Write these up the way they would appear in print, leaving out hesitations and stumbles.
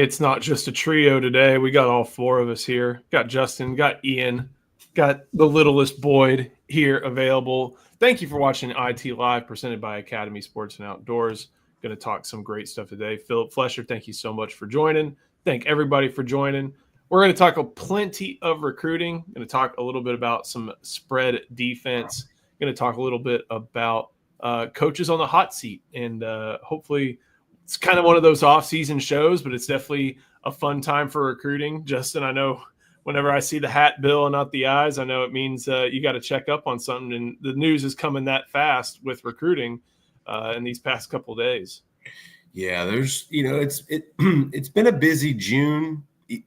it's not just a trio today. We got all four of us here. Got Justin, got Ian, got the littlest Boyd here available. Thank you for watching IT Live, presented by Academy Sports and Outdoors. Going to talk some great stuff today. Philip Flesher, thank you so much for joining. Thank everybody for joining. We're going to talk plenty of recruiting. Going to talk a little bit about some spread defense. Going to talk a little bit about coaches on the hot seat, and hopefully it's kind of one of those off-season shows, but it's definitely a fun time for recruiting. Justin, I know whenever I see the hat bill and not the eyes, I know it means you got to check up on something, and the news is coming that fast with recruiting in these past couple of days. Yeah, there's it's been a busy June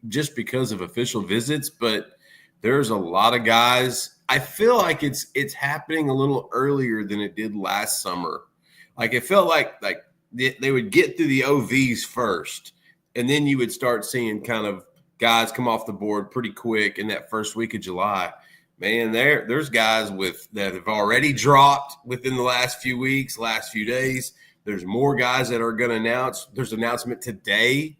just because of official visits, but there's a lot of guys. I feel like it's happening a little earlier than it did last summer. Like it felt like they would get through the OVs first, and then you would start seeing kind of guys come off the board pretty quick in that first week of July. Man, there's guys that have already dropped within the last few weeks, last few days. There's more guys that are going to announce. There's an announcement today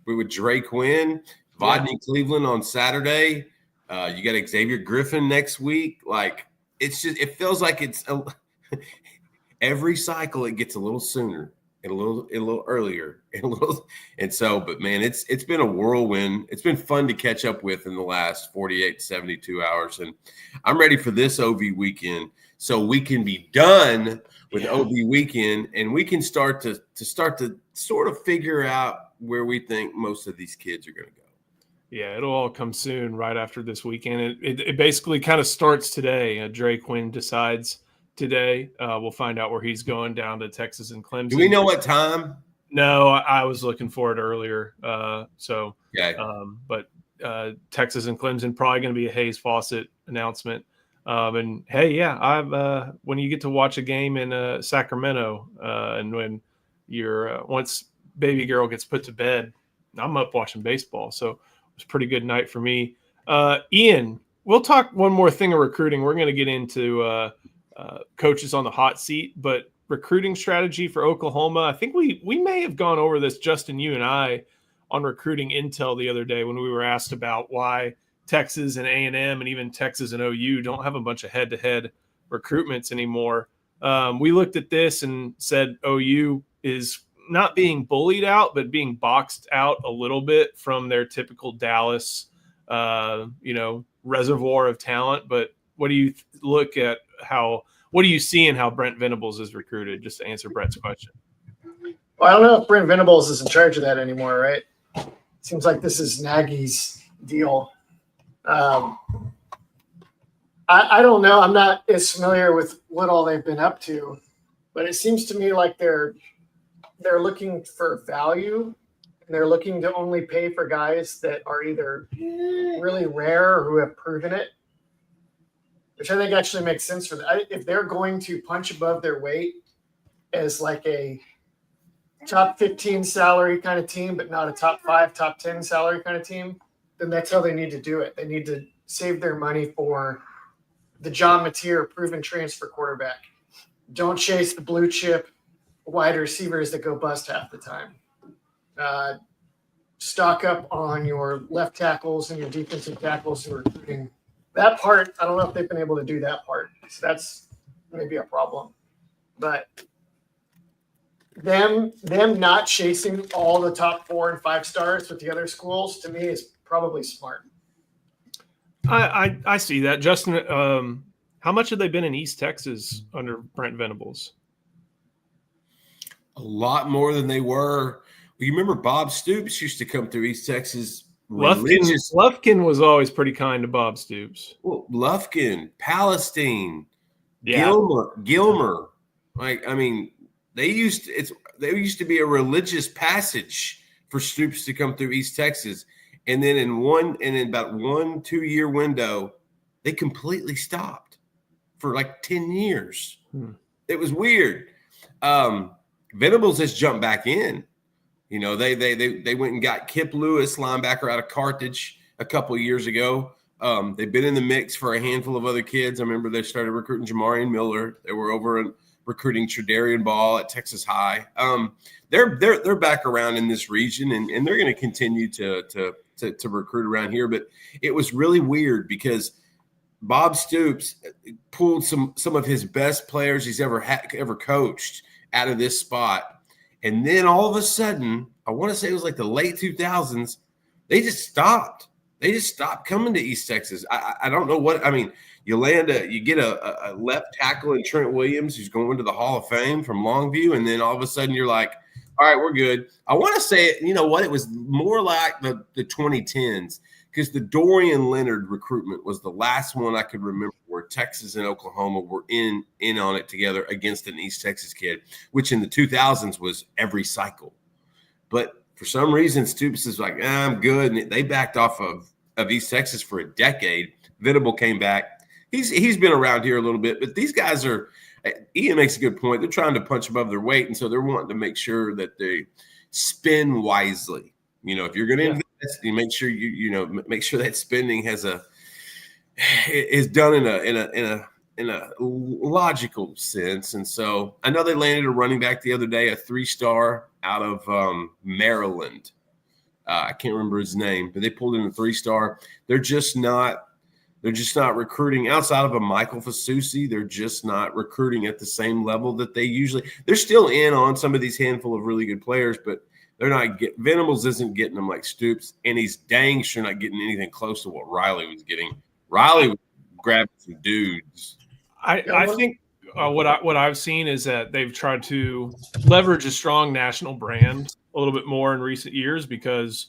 with Dre Quinn, Vodney Cleveland on Saturday. You got Xavier Griffin next week. Like it feels like it's every cycle it gets a little sooner and a little earlier but man, it's been a whirlwind. It's been fun to catch up with in the last 48 to 72 hours, and I'm ready for this OV weekend so we can be done with OV weekend and we can start to sort of figure out where we think most of these kids are going to go. Yeah, it'll all come soon right after this weekend. It basically kind of starts today. Dre Quinn decides today. We'll find out where he's going down to Texas and Clemson. Do we know what time? No, I was looking for it earlier. Okay. But Texas and Clemson, probably going to be a Hayes Fawcett announcement. And hey, yeah, I've when you get to watch a game in Sacramento, and when you're once baby girl gets put to bed, I'm up watching baseball. So it was a pretty good night for me. Ian, we'll talk one more thing of recruiting. We're going to get into coaches on the hot seat, but recruiting strategy for Oklahoma. I think we may have gone over this, Justin, you and I, on recruiting intel the other day when we were asked about why Texas and A&M and even Texas and OU don't have a bunch of head-to-head recruitments anymore. We looked at this and said OU is not being bullied out, but being boxed out a little bit from their typical Dallas, reservoir of talent. But what do you look at what do you see in how Brent Venables is recruited, just to answer Brett's question? Well, I don't know if Brent Venables is in charge of that anymore, right? Seems like this is Nagy's deal. I don't know. I'm not as familiar with what all they've been up to, but it seems to me like they're looking for value, and they're looking to only pay for guys that are either really rare or who have proven it, which I think actually makes sense for them. If they're going to punch above their weight as like a top 15 salary kind of team, but not a top 5, top 10 salary kind of team, then that's how they need to do it. They need to save their money for the John Mateer proven transfer quarterback. Don't chase the blue chip wide receivers that go bust half the time. Stock up on your left tackles and your defensive tackles who are recruiting. That part, I don't know if they've been able to do that part. So that's maybe a problem. But them not chasing all the top 4 and 5 stars with the other schools, to me, is probably smart. I see that. Justin, how much have they been in East Texas under Brent Venables? A lot more than they were. You remember Bob Stoops used to come through East Texas. Lufkin was always pretty kind to Bob Stoops. Well, Lufkin, Palestine, Gilmer. They used to be a religious passage for Stoops to come through East Texas, and then in about 1-2 year window, they completely stopped for like 10 years. It was weird. Venables has jumped back in. They went and got Kip Lewis, linebacker out of Carthage, a couple of years ago. They've been in the mix for a handful of other kids. I remember they started recruiting Jamarian Miller. They were over and recruiting Tredarian Ball at Texas High. They're back around in this region, and they're going to continue to recruit around here. But it was really weird because Bob Stoops pulled some of his best players he's ever coached out of this spot. And then all of a sudden, I want to say it was like the late 2000s, they just stopped. They just stopped coming to East Texas. I don't know what – I mean, you get a left tackle in Trent Williams who's going to the Hall of Fame from Longview, and then all of a sudden you're like, all right, we're good. I want to say, you know what, it was more like the 2010s because the Dorian Leonard recruitment was the last one I could remember where Texas and Oklahoma were in on it together against an East Texas kid, which in the 2000s was every cycle. But for some reason, Stoops is like, I'm good. And they backed off of East Texas for a decade. Venable came back. He's been around here a little bit, but these guys are – Ian makes a good point. They're trying to punch above their weight, and so they're wanting to make sure that they spend wisely. You know, if you're going to invest, you make sure make sure that spending is done in a logical sense. And so I know they landed a running back the other day, a 3-star out of Maryland. I can't remember his name, but they pulled in a 3-star. They're just not recruiting outside of a Michael Fasusi. They're just not recruiting at the same level that they usually. They're still in on some of these handful of really good players, but they're not Venables isn't getting them like Stoops, and he's dang sure not getting anything close to what Riley was getting. Riley was grabbing some dudes. I think what I've seen is that they've tried to leverage a strong national brand a little bit more in recent years because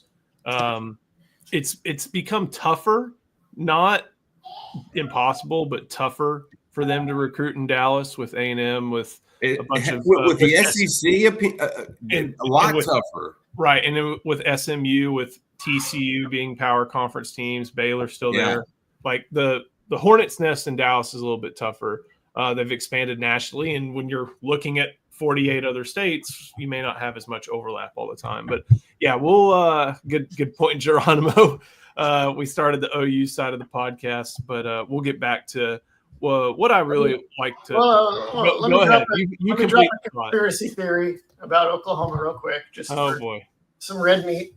it's become tougher, not impossible, but tougher for them to recruit in Dallas with A&M, with a bunch of with the SEC, a lot tougher, right? And then with SMU, with TCU being power conference teams, Baylor still there. Like the Hornets' nest in Dallas is a little bit tougher. They've expanded nationally, and when you're looking at 48 other states, you may not have as much overlap all the time. But yeah, we'll good point, Geronimo. We started the OU side of the podcast, but we'll get back to what I really like to. Go ahead. You complete a conspiracy theory about Oklahoma real quick. Just boy, some red meat.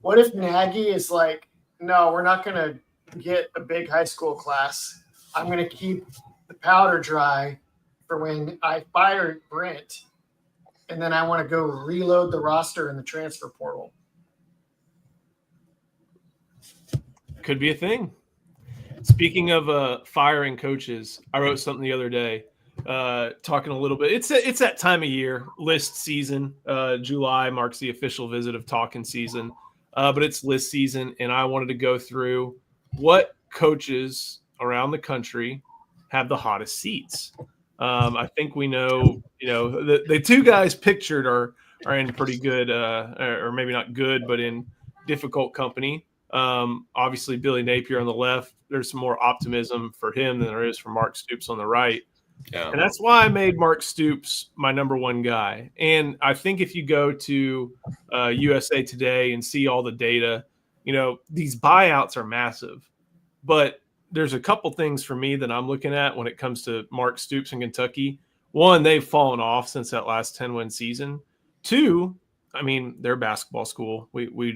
What if Nagy is like, no, we're not going to get a big high school class. I'm going to keep the powder dry for when I fire Brent, and then I want to go reload the roster in the transfer portal. Could be a thing. Speaking of firing coaches, I wrote something the other day talking a little bit. It's that time of year, list season. July marks the official visit of talking season, but it's list season, and I wanted to go through what coaches around the country have the hottest seats. I think we know, the two guys pictured are in pretty good, or maybe not good, but in difficult company. Obviously, Billy Napier on the left, there's some more optimism for him than there is for Mark Stoops on the right. Yeah. And that's why I made Mark Stoops my number one guy. And I think if you go to USA Today and see all the data, these buyouts are massive. But there's a couple things for me that I'm looking at when it comes to Mark Stoops in Kentucky. One, they've fallen off since that last 10-win season. Two, I mean, they're a basketball school. We're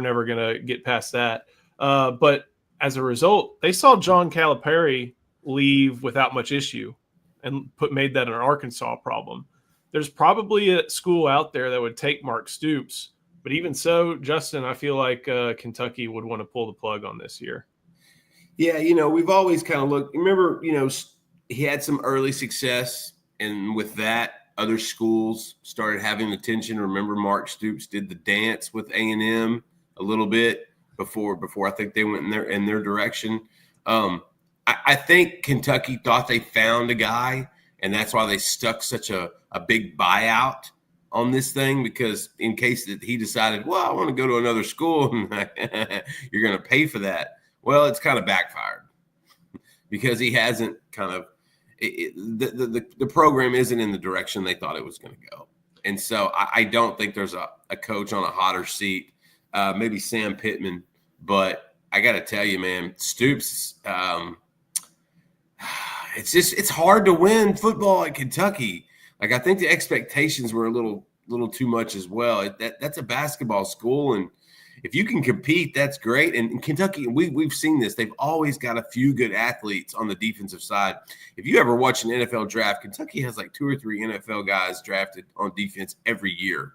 never going to get past that. But as a result, they saw John Calipari leave without much issue and made that an Arkansas problem. There's probably a school out there that would take Mark Stoops. But even so, Justin, I feel like Kentucky would want to pull the plug on this year. Yeah, we've always kind of looked – remember, he had some early success, and with that, other schools started having attention. Remember, Mark Stoops did the dance with A&M a little bit before I think they went in their direction. I think Kentucky thought they found a guy, and that's why they stuck such a big buyout on this thing, because in case that he decided, well, I want to go to another school, you're going to pay for that. Well, it's kind of backfired because he hasn't kind of the program isn't in the direction they thought it was going to go. And so I don't think there's a coach on a hotter seat, maybe Sam Pittman. But I got to tell you, man, Stoops, it's hard to win football at Kentucky. Like, I think the expectations were a little too much as well. That's a basketball school, and if you can compete, that's great. And in Kentucky, we've seen this. They've always got a few good athletes on the defensive side. If you ever watch an NFL draft, Kentucky has like 2 or 3 NFL guys drafted on defense every year.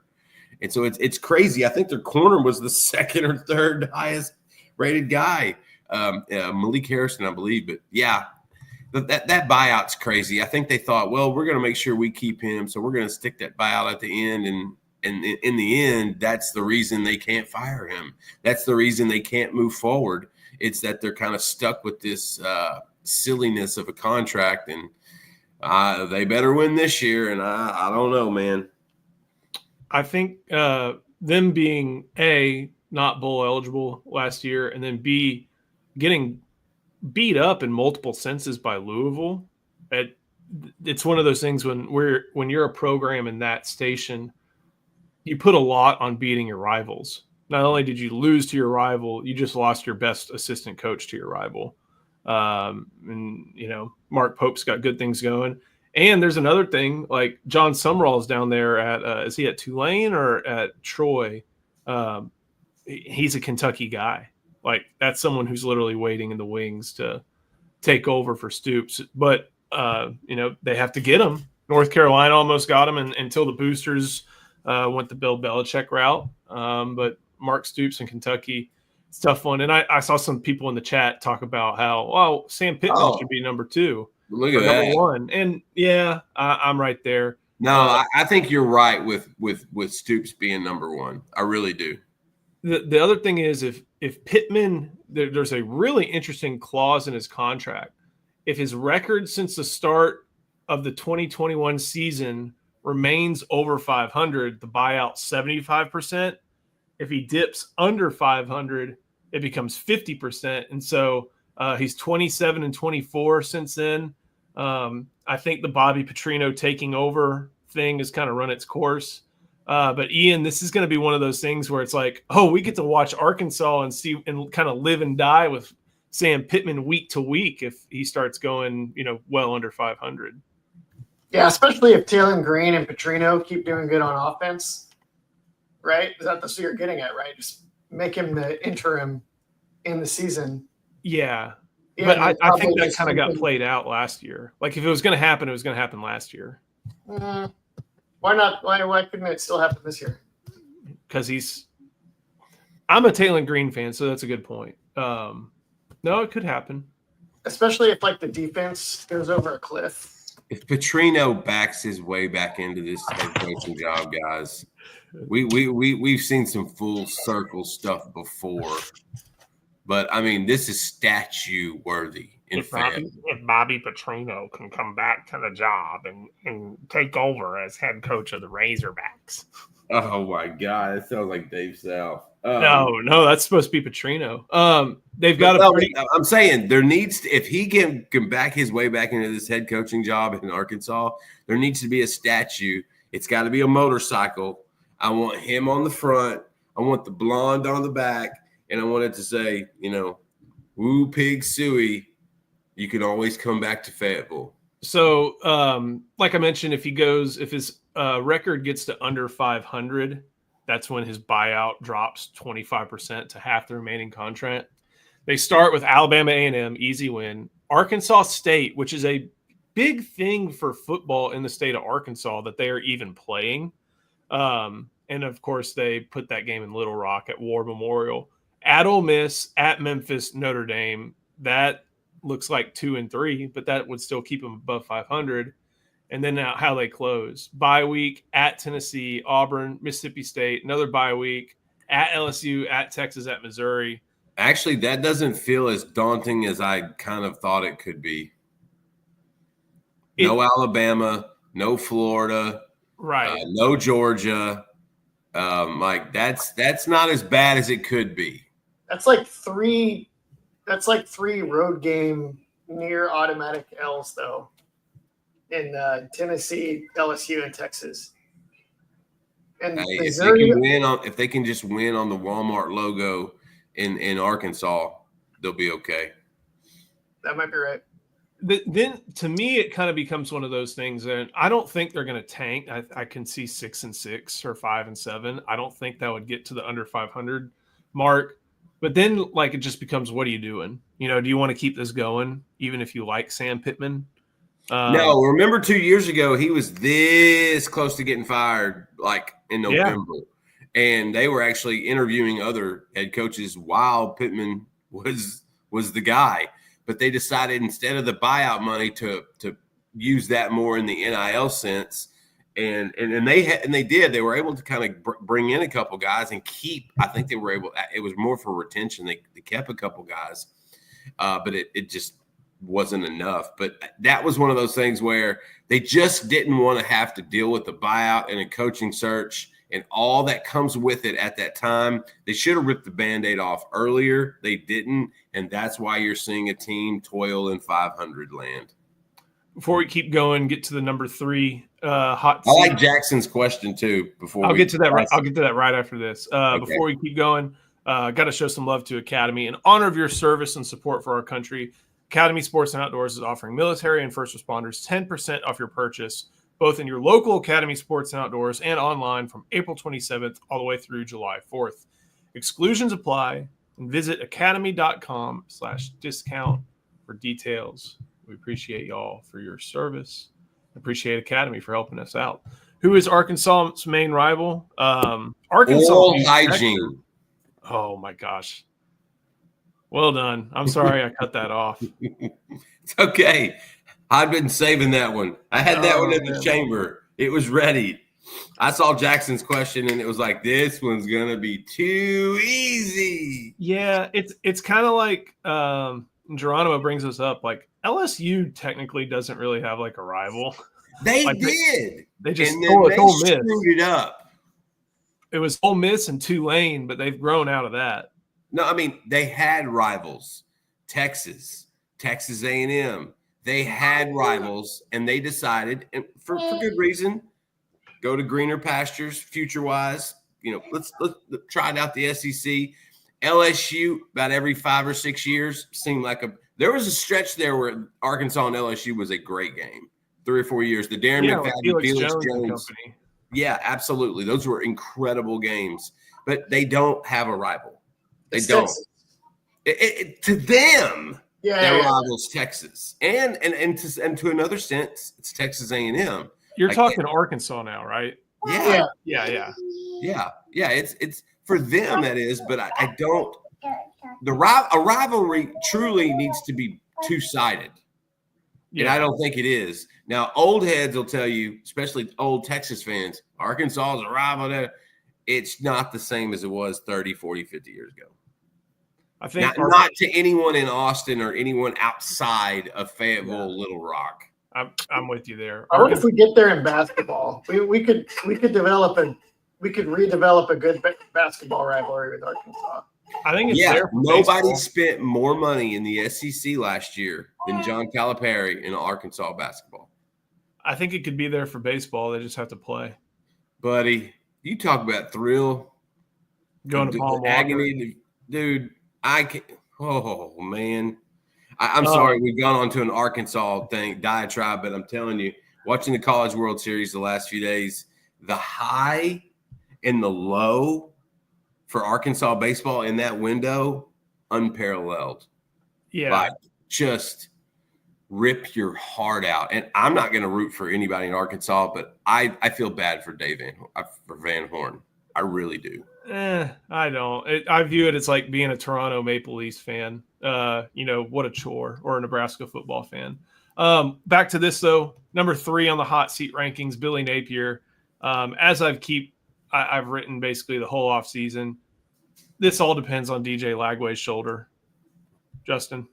And so it's crazy. I think their corner was the second or third highest rated guy, Malik Harrison, I believe. But yeah, that buyout's crazy. I think they thought, well, we're going to make sure we keep him, so we're going to stick that buyout at the end. And in the end, that's the reason they can't fire him. That's the reason they can't move forward. It's that they're kind of stuck with this silliness of a contract, and they better win this year. And I don't know, man. I think them being A, not bowl eligible last year, and then B, getting beat up in multiple senses by Louisville. It's one of those things when you're a program in that station, you put a lot on beating your rivals. Not only did you lose to your rival, you just lost your best assistant coach to your rival. And Mark Pope's got good things going. And there's another thing, like John Summerall's down there at is he at Tulane or at Troy? He's a Kentucky guy. Like, that's someone who's literally waiting in the wings to take over for Stoops. But they have to get him. North Carolina almost got him until the boosters went the Bill Belichick route. But Mark Stoops in Kentucky, it's a tough one. And I saw some people in the chat talk about how, Sam Pittman should be number 2. Look at that. Number 1. And yeah, I'm right there. No, I think you're right with Stoops being number 1. I really do. The other thing is if Pittman, there's a really interesting clause in his contract. If his record since the start of the 2021 season remains over 500, the buyout 75%. If he dips under 500, it becomes 50%. And so he's 27 and 24 since then. I think the Bobby Petrino taking over thing has kind of run its course. But Ian, this is going to be one of those things where it's like, we get to watch Arkansas and see and kind of live and die with Sam Pittman week to week if he starts going, well under 500. Yeah, especially if Taylor Green and Petrino keep doing good on offense, right? That's what you're getting at, right? Just make him the interim in the season. Yeah. But I think that kind of got played out last year. Like, if it was going to happen, it was going to happen last year. Why not? Why couldn't it still happen this year? Because I'm a Taylor Green fan, so that's a good point. No, it could happen. Especially if, like, the defense goes over a cliff. If Petrino backs his way back into this head coaching job, guys, we've seen some full circle stuff before. But, I mean, this is statue worthy. If Bobby Petrino can come back to the job and take over as head coach of the Razorbacks. Oh, my God. It sounds like Dave South. No, that's supposed to be Petrino. They've got I'm saying there needs to, if he can back his way back into this head coaching job in Arkansas, there needs to be a statue. It's got to be a motorcycle. I want him on the front. I want the blonde on the back. And I want it to say, woo pig suey. You can always come back to Fayetteville. So, like I mentioned, if his record gets to under 500, that's when his buyout drops 25% to half the remaining contract. They start with Alabama A&M, easy win. Arkansas State, which is a big thing for football in the state of Arkansas that they are even playing. And, of course, they put that game in Little Rock at War Memorial. At Ole Miss, at Memphis, Notre Dame, that looks like 2 and 3, but that would still keep them above 500. And then now how they close. Bye week at Tennessee, Auburn, Mississippi State, another bye week at LSU, at Texas, at Missouri. Actually, that doesn't feel as daunting as I kind of thought it could be. No Alabama, no Florida, right? No Georgia. That's not as bad as it could be. That's like three road game near automatic L's though. In Tennessee, LSU, and Texas. And if they can just win on the Walmart logo in Arkansas, they'll be okay. That might be right. then to me, it kind of becomes one of those things. And I don't think they're going to tank. I can see 6-6 or 5-7. I don't think that would get to the under 500 mark. But then, like, it just becomes, what are you doing? Do you want to keep this going, even if you like Sam Pittman? No, remember 2 years ago, he was this close to getting fired, like in November. Yeah. And they were actually interviewing other head coaches while Pittman was the guy. But they decided instead of the buyout money to use that more in the NIL sense. And they did. They were able to kind of bring in a couple guys and keep. I think they were able. It was more for retention. They kept a couple guys, but it just wasn't enough. But that was one of those things where they just didn't want to have to deal with the buyout and a coaching search and all that comes with it at that time. They should have ripped the Band-Aid off earlier. They didn't, and that's why you're seeing a team toil in 500 land. Before we keep going, get to the number 3 hot seat. I like Jackson's question too. I'll get to that right after this. Okay. Before we keep going, got to show some love to Academy. In honor of your service and support for our country, Academy Sports and Outdoors is offering military and first responders 10% off your purchase, both in your local Academy Sports and Outdoors and online from April 27th all the way through July 4th. Exclusions apply, and visit academy.com/discount for details. We appreciate y'all for your service. Appreciate Academy for helping us out. Who is Arkansas's main rival? Arkansas. Oral hygiene. Oh my gosh. Well done. I'm sorry I cut that off. It's okay. I've been saving that one. I had that one in the chamber. It was ready. I saw Jackson's question and it was like, this one's gonna be too easy. Yeah, it's kind of like Geronimo brings us up. Like LSU technically doesn't really have like a rival. They like did. They just screwed it up. It was Ole Miss and Tulane, but they've grown out of that. No, I mean they had rivals. Texas A&M. They had rivals, and they decided, and for good reason, go to greener pastures, future-wise. Let's try it out the SEC. LSU, about every 5 or 6 years, seemed like there was a stretch there where Arkansas and LSU was a great game. 3 or 4 years. The Darren McFadden, Felix Jones. Yeah, absolutely. Those were incredible games, but they don't have a rival. They don't. To them, their rival's Texas, and to another sense, it's Texas A&M. You're talking Arkansas now, right? Yeah. It's for them that is, but I don't. A rivalry truly needs to be two-sided. Yeah. And I don't think it is. Now, old heads will tell you, especially old Texas fans, Arkansas is a rival. It's not the same as it was 30, 40, 50 years ago. I think not to anyone in Austin or anyone outside of Fayetteville, Little Rock. I'm with you there. I wonder if we get there in basketball, we could redevelop a good basketball rivalry with Arkansas. I think it's there. Nobody spent more money in the SEC last year than John Calipari in Arkansas basketball. I think it could be there for baseball. They just have to play. Buddy, you talk about thrill. Going to Paul agony, dude. I can't. Oh man, I'm sorry we've gone on to an Arkansas diatribe, but I'm telling you, watching the College World Series the last few days, the high and the low for Arkansas baseball in that window, unparalleled. Yeah, like just rip your heart out. And I'm not going to root for anybody in Arkansas, but I feel bad for Van Horn. I really do. I don't. I view it as like being a Toronto Maple Leafs fan. What a chore, or a Nebraska football fan. Back to this though. Number 3 on the hot seat rankings, Billy Napier. As I've written basically the whole off season. This all depends on DJ Lagway's shoulder. Justin.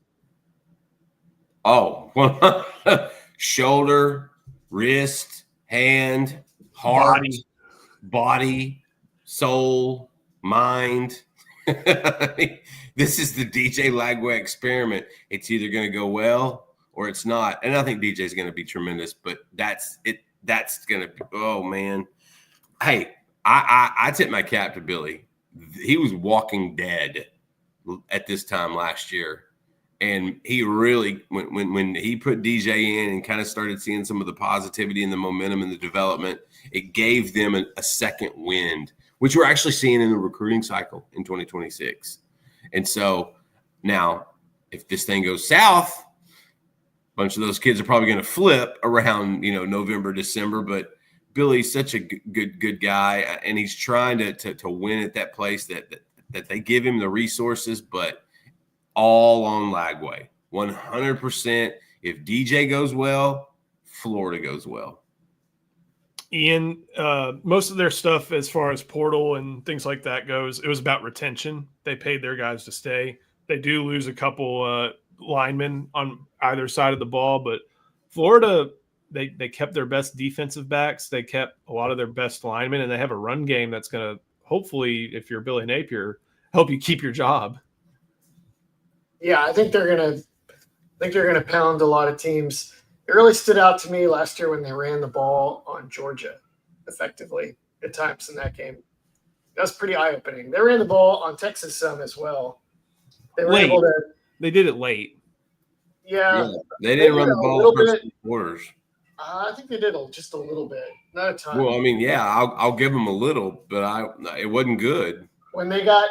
Oh, shoulder, wrist, hand, heart, body, soul, mind. This is the DJ Lagway experiment. It's either going to go well or it's not. And I think DJ's going to be tremendous, but that's it. That's going to be, oh man. Hey, I tip my cap to Billy. He was walking dead at this time last year. And he really, when he put DJ in and kind of started seeing some of the positivity and the momentum and the development, it gave them a second wind, which we're actually seeing in the recruiting cycle in 2026. And so now, if this thing goes south, a bunch of those kids are probably going to flip around, November, December. But Billy's such a good guy, and he's trying to win at that place that they give him the resources, but all on Lagway. 100%. If DJ goes well, Florida goes well. Ian, most of their stuff as far as portal and things like that goes, it was about retention. They paid their guys to stay. They do lose a couple linemen on either side of the ball, but Florida, they kept their best defensive backs. They kept a lot of their best linemen, and they have a run game that's going to hopefully, if you're Billy Napier, help you keep your job. Yeah, I think they're gonna pound a lot of teams. It really stood out to me last year when they ran the ball on Georgia effectively at times in that game. That was pretty eye-opening. They ran the ball on Texas some as well. They were able to. They did it late. Yeah, they didn't run the ball the first 2 quarters. I think they did just a little bit, not a ton. Well, I mean, yeah, I'll give them a little, but it wasn't good. When they got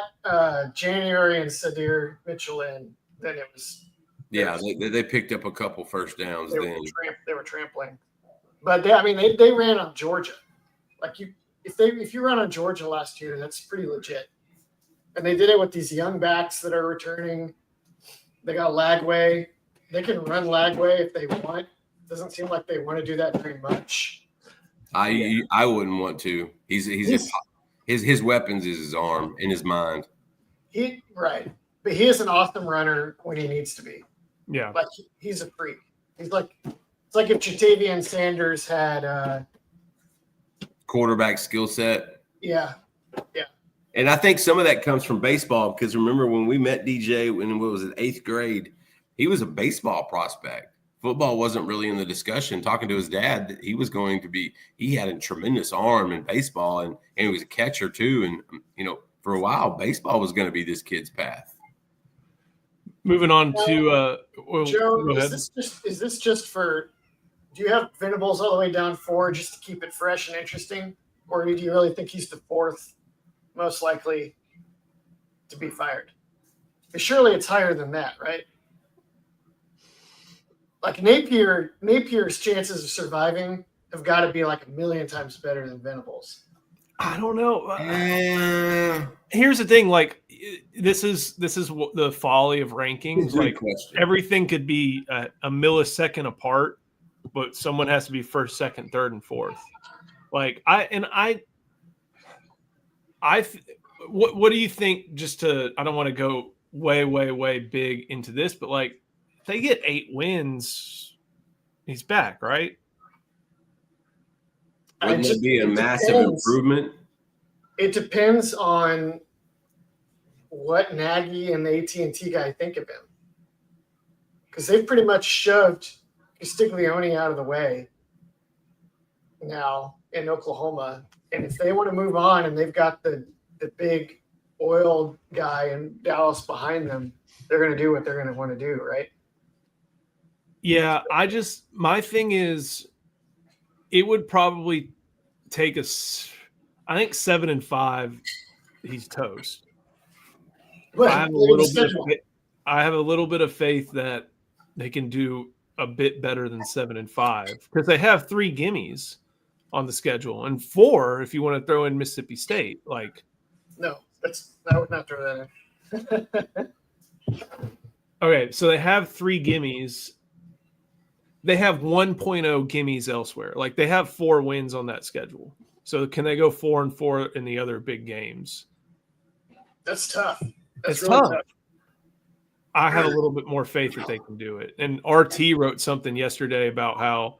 January and Sadir Mitchell in, then it was. Yeah, they picked up a couple first downs. They were trampling, but they ran on Georgia. Like if you run on Georgia last year, that's pretty legit. And they did it with these young backs that are returning. They got Lagway. They can run Lagway if they want. Doesn't seem like they want to do that very much. I wouldn't want to. His weapons is his arm and his mind. Right, but he is an awesome runner when he needs to be. Yeah, like he's a freak. It's like if Jatavian Sanders had quarterback skill set. Yeah. And I think some of that comes from baseball, because remember when we met DJ in, what was it, 8th grade, he was a baseball prospect. Football wasn't really in the discussion. Talking to his dad, he had a tremendous arm in baseball, and he was a catcher too. And, for a while, baseball was going to be this kid's path. Moving on to Joe, is this just for? Do you have Venables all the way down 4 just to keep it fresh and interesting, or do you really think he's the 4th most likely to be fired? Because surely it's higher than that, right? Like Napier's chances of surviving have got to be like a million times better than Venables. I don't know. Here's the thing: like, this is the folly of rankings. Like, everything could be a millisecond apart, but someone has to be first, second, third, and fourth. Like, what do you think? I don't want to go way, way, way big into this, but like, if they get 8 wins, he's back, right? Wouldn't it be a massive improvement? It depends on what Nagy and the AT&T guy think of him, because they've pretty much shoved Castiglione out of the way now in Oklahoma, and if they want to move on and they've got the big oil guy in Dallas behind them, they're going to do what they're going to want to do, right? Yeah, my thing is, it would probably take us, I think 7-5, he's toast. But I have a little bit of faith that they can do a bit better than 7-5, because they have 3 gimmies on the schedule, and 4 if you want to throw in Mississippi State. Like, no, I would not throw that in. Okay, so they have 3 gimmies. They have 1.0 gimmies elsewhere. Like, they have 4 wins on that schedule. So can they go 4-4 in the other big games? That's tough. It's really tough. I have a little bit more faith that they can do it. And RT wrote something yesterday about how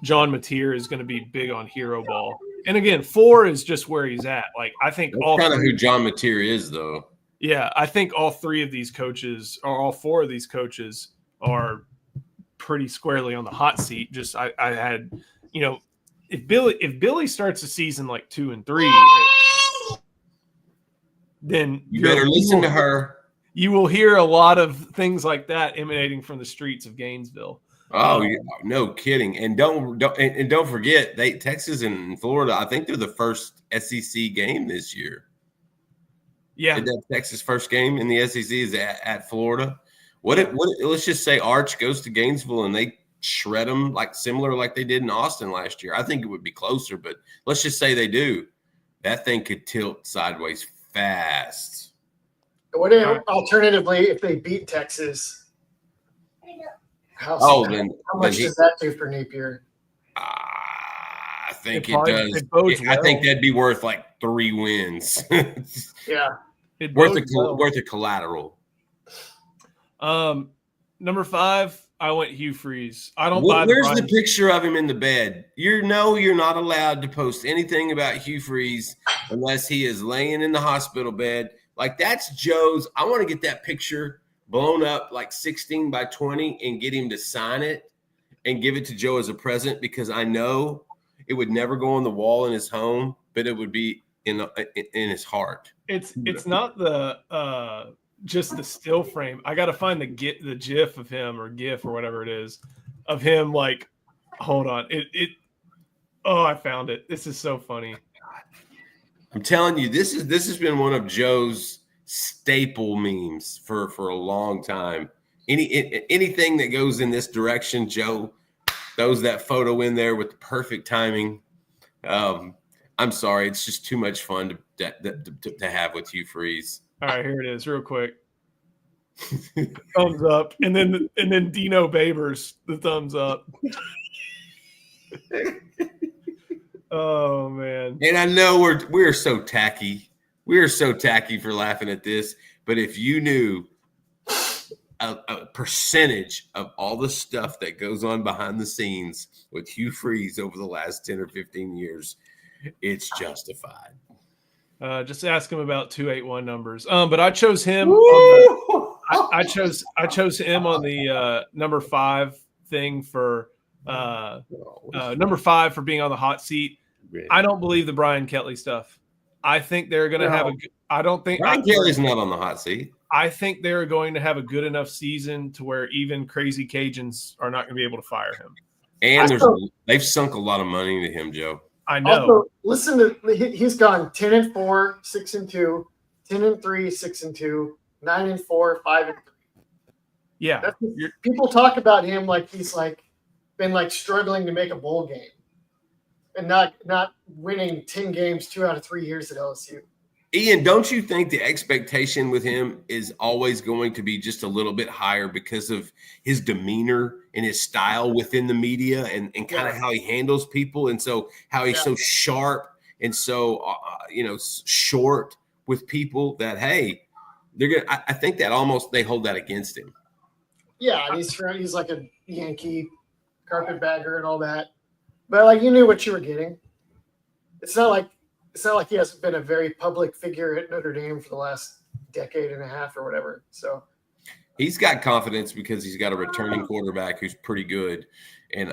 John Mateer is going to be big on hero ball. And again, 4 is just where he's at. Like, I think that's kind of who John Mateer is, though. Yeah, I think all 3 of these coaches, or all 4 of these coaches, are pretty squarely on the hot seat. Just I had, if Billy starts the season like 2-3, then you better listen to her. you will hear a lot of things like that emanating from the streets of Gainesville. Oh, yeah, no kidding. And don't forget, Texas and Florida, I think they're the first SEC game this year. Yeah. That Texas first game in the SEC is at Florida. Let's just say Arch goes to Gainesville and they shred them similar like they did in Austin last year. I think it would be closer, but let's just say they do. That thing could tilt sideways fast. What if, alternatively, if they beat Texas? How much does that do for Napier? I think it does. I think that'd be worth 3 wins. Yeah. Worth a collateral. Number 5, I went Hugh Freeze. I don't buy. Where's the picture of him in the bed? You're not allowed to post anything about Hugh Freeze unless he is laying in the hospital bed. That's Joe's. I want to get that picture blown up 16 by 20 and get him to sign it and give it to Joe as a present, because I know it would never go on the wall in his home, but it would be in his heart. It's not the just the still frame. I got to find the GIF of him, or GIF or whatever it is, of him. Hold on. I found it. This is so funny. I'm telling you, this has been one of Joe's staple memes for a long time. Anything that goes in this direction, Joe throws that photo in there with the perfect timing. I'm sorry, it's just too much fun to have with Hugh Freeze. All right, here it is, real quick. Thumbs up, and then Dino Babers, the thumbs up. Oh man! And I know we're so tacky. We are so tacky for laughing at this. But if you knew a percentage of all the stuff that goes on behind the scenes with Hugh Freeze over the last 10 or 15 years, it's justified. Just ask him about 281 numbers. But I chose him. I chose him on the number 5 thing for number 5 for being on the hot seat. I don't believe the Brian Kelly stuff. I think they're going to have a. I don't think Brian Kelly's not on the hot seat. I think they're going to have a good enough season to where even crazy Cajuns are not going to be able to fire him. And they've sunk a lot of money into him, Joe. I know. Also, listen to he's gone 10-4, 6-2, 10-3, 6-2, 9-4, 5-3. Yeah, people talk about him like he's been struggling to make a bowl game, and not winning 10 games 2 out of 3 years at LSU. Ian, don't you think the expectation with him is always going to be just a little bit higher because of his demeanor and his style within the media and kind of how he handles people, and so how he's so sharp and so short with people that, hey, they're gonna. I think that almost they hold that against him. Yeah, and he's like a Yankee carpetbagger and all that, but you knew what you were getting. It's not like he hasn't been a very public figure at Notre Dame for the last decade and a half or whatever. So he's got confidence because he's got a returning quarterback who's pretty good, and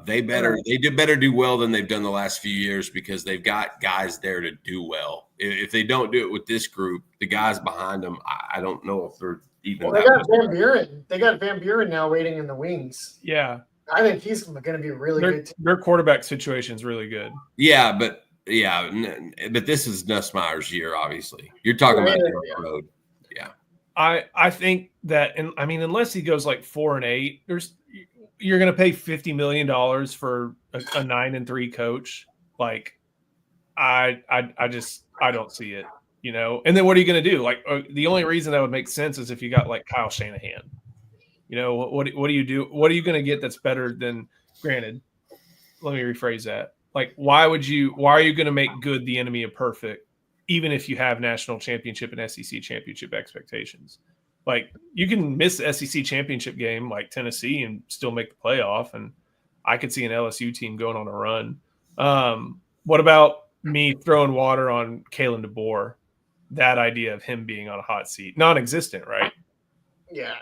they better do well than they've done the last few years because they've got guys there to do well. If they don't do it with this group, the guys behind them, I don't know if they're even. Well, they got Van Buren. They got Van Buren now waiting in the wings. Yeah, I think he's going to be really good. Their quarterback situation is really good. Yeah, but this is Nussmeier's year. Obviously, you're talking about the road. Yeah, I think that, and I mean, unless he goes 4-8, you're going to pay $50 million for a 9-3 coach. I don't see it, And then what are you going to do? The only reason that would make sense is if you got Kyle Shanahan. What do you do? What are you going to get that's better than? Granted, let me rephrase that. Why are you going to make good the enemy of perfect, even if you have national championship and SEC championship expectations? You can miss the SEC championship game like Tennessee and still make the playoff. And I could see an LSU team going on a run. What about me throwing water on Kalen DeBoer? That idea of him being on a hot seat, non-existent, right? Yeah.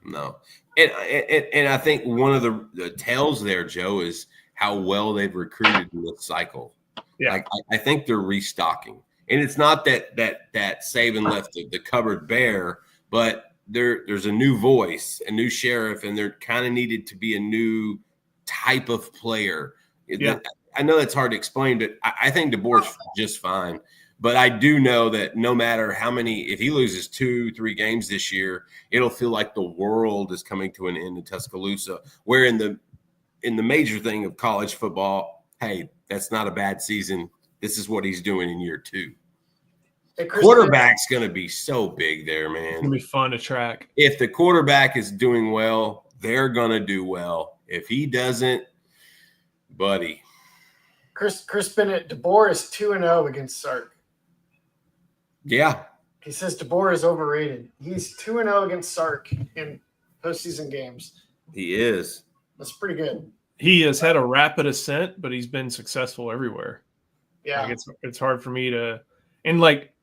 No. And I think one of the tells there, Joe, is how well they've recruited in this cycle. Yeah. I think they're restocking. And it's not that Saban left the cupboard bare. but there's a new voice, a new sheriff, and there kind of needed to be a new type of player. Yeah. I know that's hard to explain, but I think DeBoer's just fine. But I do know that no matter how many, if he loses 2-3 games this year, it'll feel like the world is coming to an end in Tuscaloosa. Where in the major thing of college football, hey, that's not a bad season. This is what he's doing in year 2. Hey, Quarterback's going to be so big there, man. It's going to be fun to track. If the quarterback is doing well, they're going to do well. If he doesn't, buddy. Chris Bennett, DeBoer is 2-0 against Sark. Yeah. He says DeBoer is overrated. He's 2-0 against Sark in postseason games. He is. That's pretty good. He has had a rapid ascent, but he's been successful everywhere. Yeah. Like it's hard for me to – and, like,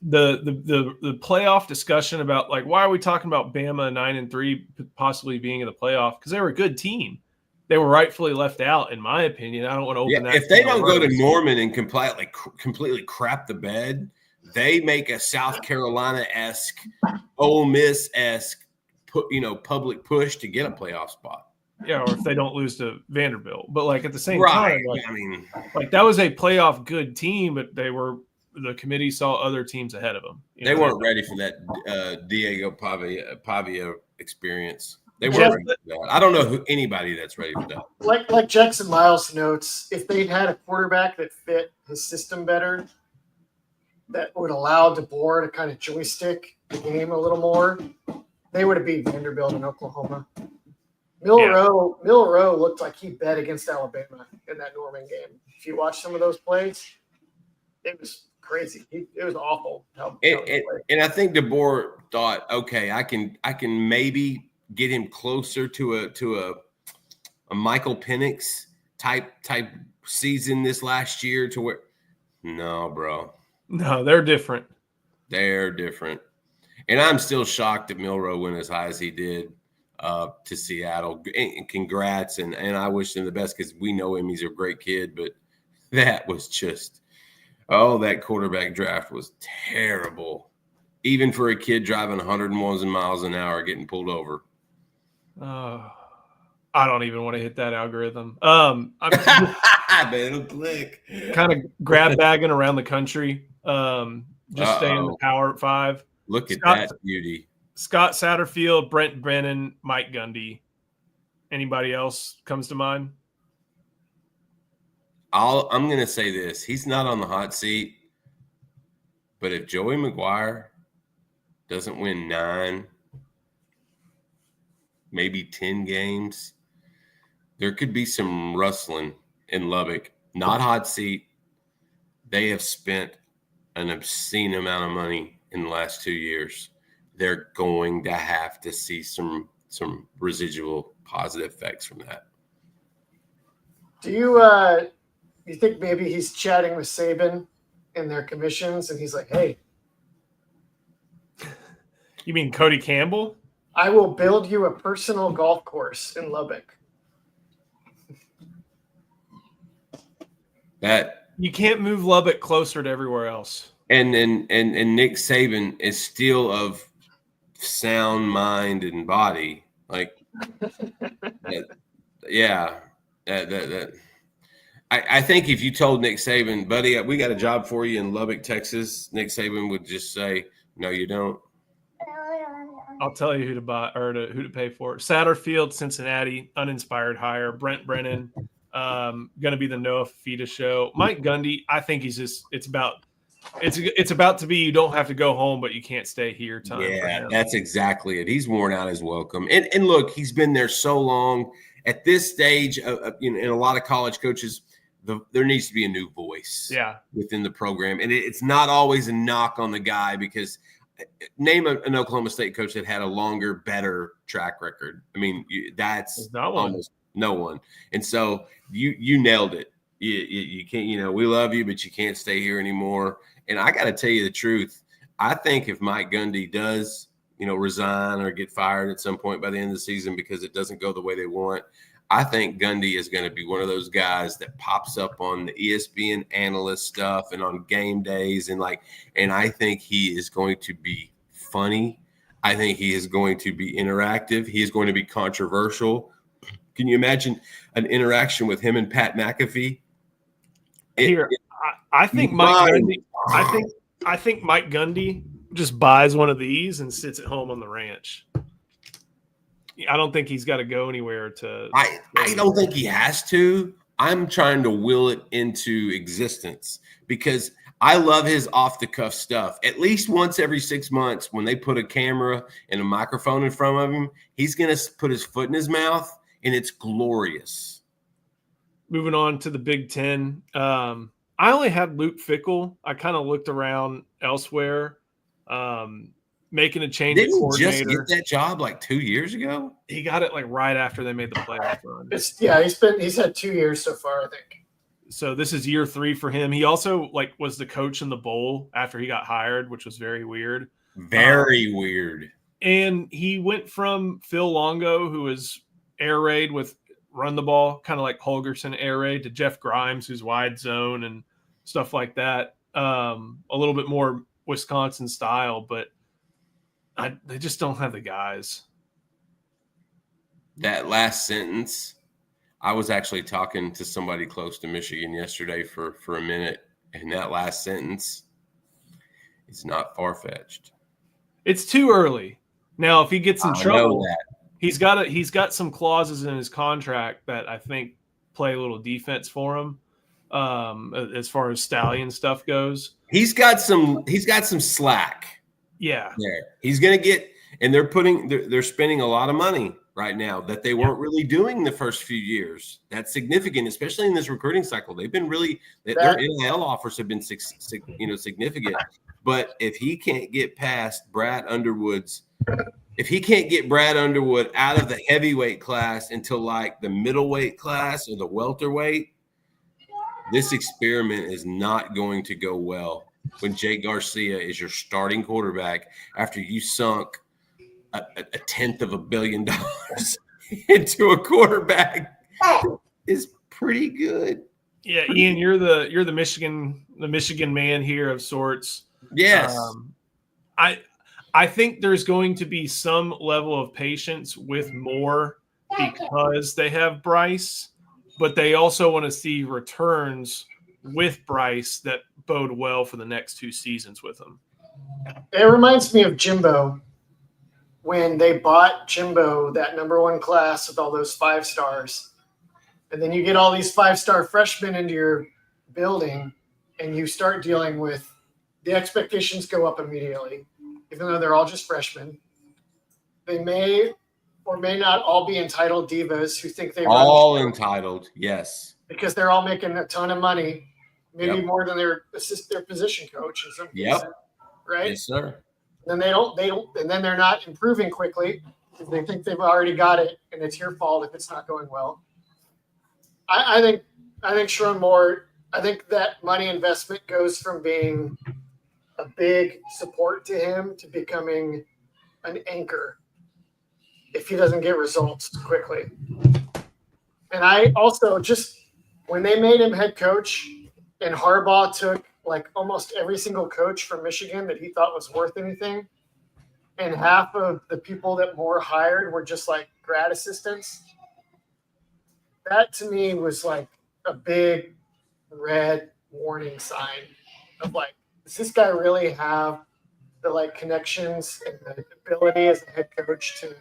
the playoff discussion about, like, why are we talking about Bama 9-3 possibly being in the playoff? Because they were a good team. They were rightfully left out, in my opinion. I don't want to open that. If they don't go to Norman and completely crap the bed, they make a South Carolina-esque, Ole Miss-esque, public push to get a playoff spot. Yeah, or if they don't lose to Vanderbilt. But, like, at the same right. time, like that was a playoff good team, but the committee saw other teams ahead of them. They weren't ready for that Diego Pavia experience. They weren't ready for that. I don't know anybody that's ready for that. Like Jackson Miles notes, if they'd had a quarterback that fit his system better, that would allow DeBoer to kind of joystick the game a little more, they would have beat Vanderbilt in Oklahoma. Milroe looked like he bet against Alabama in that Norman game. If you watch some of those plays, it was crazy. It was awful. And I think DeBoer thought, okay, I can maybe get him closer to a Michael Penix type season this last year to where no, bro. No, they're different. They're different. And I'm still shocked that Milroe went as high as he did to Seattle. And congrats. And I wish him the best because we know him. He's a great kid. But that was just that quarterback draft was terrible. Even for a kid driving 101 miles an hour getting pulled over. I don't even want to hit that algorithm. I bet it'll click. Kind of grab bagging around the country. Just staying in the Power 5. Look at that beauty. Scott Satterfield, Brent Brennan, Mike Gundy. Anybody else comes to mind? I'm going to say this. He's not on the hot seat. But if Joey McGuire doesn't win 9, maybe 10 games, there could be some rustling in Lubbock. Not hot seat. They have spent an obscene amount of money in the last 2 years. They're going to have to see some residual positive effects from that. Do you think maybe he's chatting with Saban in their commissions and he's like, hey. You mean Cody Campbell? I will build you a personal golf course in Lubbock. That you can't move Lubbock closer to everywhere else. And Nick Saban is still of sound mind and body. Like I think if you told Nick Saban, buddy, we got a job for you in Lubbock, Texas, Nick Saban would just say, no, you don't. I'll tell you who to buy or who to pay for. Satterfield, Cincinnati, uninspired hire. Brent Brennan, going to be the Noah Fifita show. Mike Gundy, I think he's just it's about to be you don't have to go home, but you can't stay here time. Yeah, that's exactly it. He's worn out his welcome. And look, he's been there so long. At this stage, in a lot of college coaches, there needs to be a new voice within the program. And it's not always a knock on the guy because name an Oklahoma State coach that had a longer, better track record. I mean, that's almost no one. And so you nailed it. You can't, we love you, but you can't stay here anymore. And I got to tell you the truth. I think if Mike Gundy does, resign or get fired at some point by the end of the season because it doesn't go the way they want, I think Gundy is going to be one of those guys that pops up on the ESPN analyst stuff and on game days and I think he is going to be funny. I think he is going to be interactive. He is going to be controversial. Can you imagine an interaction with him and Pat McAfee? I think Mike Gundy. I think Mike Gundy just buys one of these and sits at home on the ranch. I don't think he's got to go anywhere to. I don't think he has to. I'm trying to will it into existence because I love his off the cuff stuff. At least once every 6 months, when they put a camera and a microphone in front of him, he's going to put his foot in his mouth, and it's glorious. Moving on to the Big Ten. I only had Luke Fickell. I kind of looked around elsewhere, making a change. Didn't he just get that job like 2 years ago? He got it like right after they made the playoff run. He's had 2 years so far, I think. So this is year 3 for him. He also was the coach in the bowl after he got hired, which was very weird. Very weird. And he went from Phil Longo, who was air raid with run the ball, kind of like Holgerson air raid, to Jeff Grimes, who's wide zone and stuff like that. A little bit more Wisconsin style, but they just don't have the guys. That last sentence, I was actually talking to somebody close to Michigan yesterday for a minute, and that last sentence is not far-fetched. It's too early. Now, if he gets in trouble, know that. he's got some clauses in his contract that I think play a little defense for him, as far as Stallion stuff goes. He's got some slack. Yeah. There. He's going to get, and they're spending a lot of money right now that they weren't really doing the first few years. That's significant, especially in this recruiting cycle. They've been their NIL offers have been significant. But if he can't get past Brad Underwood out of the heavyweight class into like the middleweight class or the welterweight, this experiment is not going to go well when Jake Garcia is your starting quarterback after you sunk a $10 billion into a quarterback is pretty good. Yeah, Ian, you're the Michigan man here of sorts. Yes. I think there's going to be some level of patience with Moore because they have Bryce, but they also want to see returns with Bryce that bode well for the next 2 seasons with him. It reminds me of Jimbo. When they bought Jimbo, that #1 class with all those 5 stars, and then you get all these 5-star freshmen into your building, and you start dealing with the expectations go up immediately, even though they're all just freshmen. They may or may not all be entitled divas who think they all entitled, yes, because they're all making a ton of money, maybe more than their position coach in some cases, right? Yes, sir. Then they don't, and then they're not improving quickly because they think they've already got it, and it's your fault if it's not going well. I think Sharon Moore. I think that money investment goes from being a big support to him to becoming an anchor if he doesn't get results quickly. And I also just when they made him head coach, and Harbaugh took like almost every single coach from Michigan that he thought was worth anything. And half of the people that Moore hired were just like grad assistants. That to me was like a big red warning sign of like, does this guy really have the like connections and the ability as a head coach to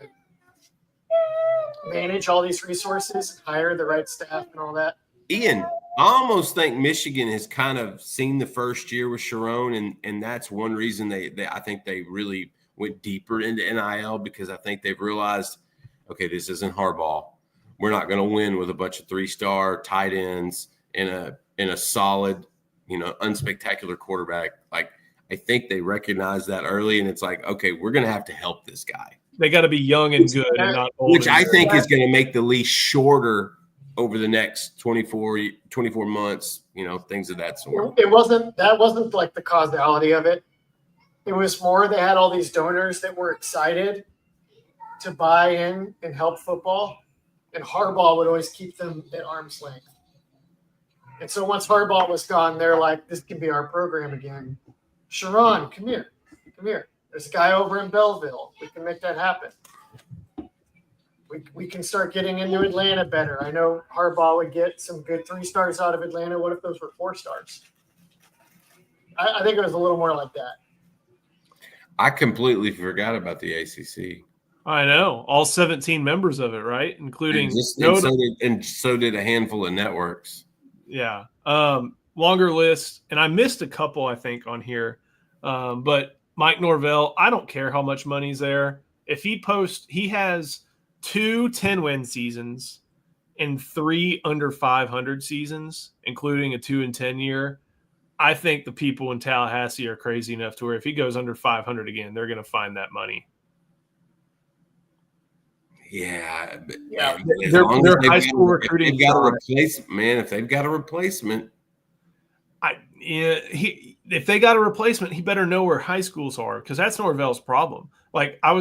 manage all these resources, hire the right staff and all that? Ian, I almost think Michigan has kind of seen the first year with Sharon, and that's one reason I think they really went deeper into NIL because I think they've realized, okay, this isn't Harbaugh. We're not going to win with a bunch of 3-star tight ends in a solid, unspectacular quarterback. Like I think they recognize that early, and it's like, okay, we're going to have to help this guy. They got to be young and good, and not old. Which I think is going to make the leash shorter over the next 24 months, things of that sort. That wasn't like the causality of it. It was more they had all these donors that were excited to buy in and help football, and Harbaugh would always keep them at arm's length. And so once Harbaugh was gone, they're like, this can be our program again. Sharon, come here. There's a guy over in Belleville. We can make that happen. We can start getting into Atlanta better. I know Harbaugh would get some good 3 stars out of Atlanta. What if those were 4 stars? I think it was a little more like that. I completely forgot about the ACC. I know, all 17 members of it, right? Including and so did a handful of networks. Yeah. Longer list, and I missed a couple, I think, on here. But Mike Norvell, I don't care how much money's there. If he has 2 10-win seasons and 3 under 500 seasons, including a 2-10 year. I think the people in Tallahassee are crazy enough to where if he goes under 500 again, they're going to find that money. Yeah. Their high school recruiting. If they've got a replacement. If they got a replacement, he better know where high schools are, because that's Norvell's problem. Like I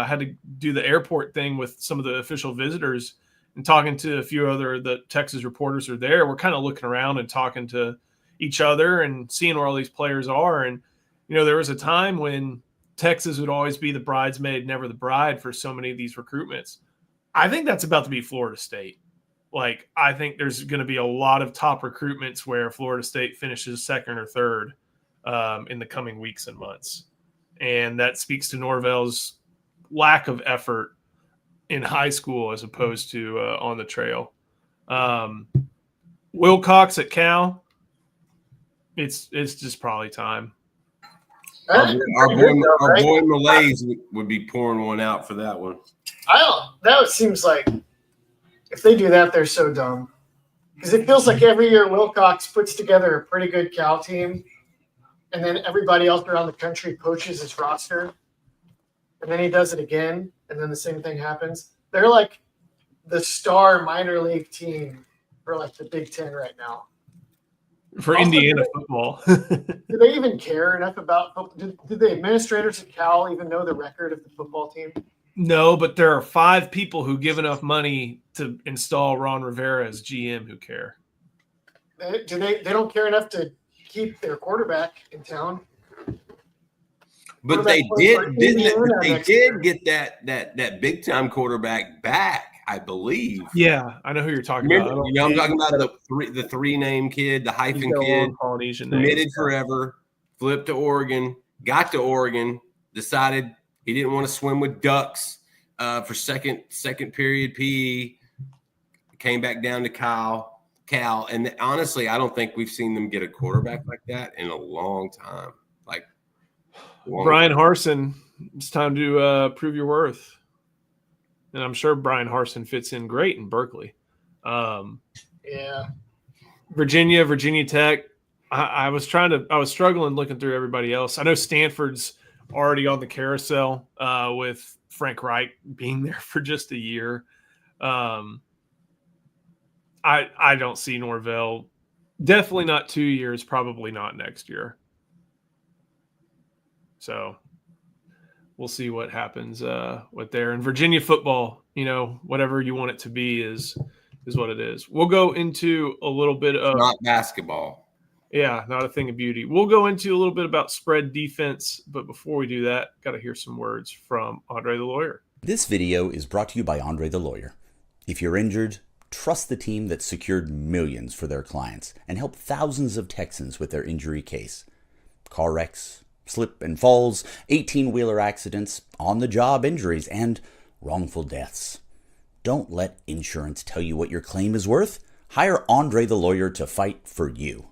had to do the airport thing with some of the official visitors and talking to a few other the Texas reporters are there. We're kind of looking around and talking to each other and seeing where all these players are. And, there was a time when Texas would always be the bridesmaid, never the bride for so many of these recruitments. I think that's about to be Florida State. Like, I think there's going to be a lot of top recruitments where Florida State finishes second or third in the coming weeks and months. And that speaks to Norvell's lack of effort in high school as opposed to on the trail. Wilcox at Cal, it's just probably time. Our boy Malays would be pouring one out for that one. That seems like if they do that, they're so dumb. Because it feels like every year Wilcox puts together a pretty good Cal team, and then everybody else around the country poaches his roster, and then he does it again, and then the same thing happens. They're like the star minor league team for like the Big Ten right now. For also, Indiana football. Do they even care enough about football? Did the administrators at Cal even know the record of the football team? No, but there are 5 people who give enough money to install Ron Rivera as GM who care. They don't care enough to keep their quarterback in town. But they did get that big time quarterback back, I believe. Yeah, I know who you're talking about. I'm talking about the 3-name kid, the hyphen kid, committed forever, flipped to Oregon, got to Oregon, decided he didn't want to swim with ducks for second period PE, came back down to Cal, and honestly, I don't think we've seen them get a quarterback like that in a long time. Brian Harsin, it's time to prove your worth. And I'm sure Brian Harsin fits in great in Berkeley. Yeah. Virginia Tech. I was struggling looking through everybody else. I know Stanford's already on the carousel with Frank Reich being there for just a year. I don't see Norvell. Definitely not 2 years, probably not next year. So we'll see what happens with there. And Virginia football, whatever you want it to be is what it is. We'll go into a little bit of not basketball. Yeah, not a thing of beauty. We'll go into a little bit about spread defense, but before we do that, got to hear some words from Andre the Lawyer. This video is brought to you by Andre the Lawyer. If you're injured, trust the team that secured millions for their clients and helped thousands of Texans with their injury case. Car wrecks, slip and falls, 18-wheeler accidents, on-the-job injuries, and wrongful deaths. Don't let insurance tell you what your claim is worth. Hire Andre the Lawyer to fight for you.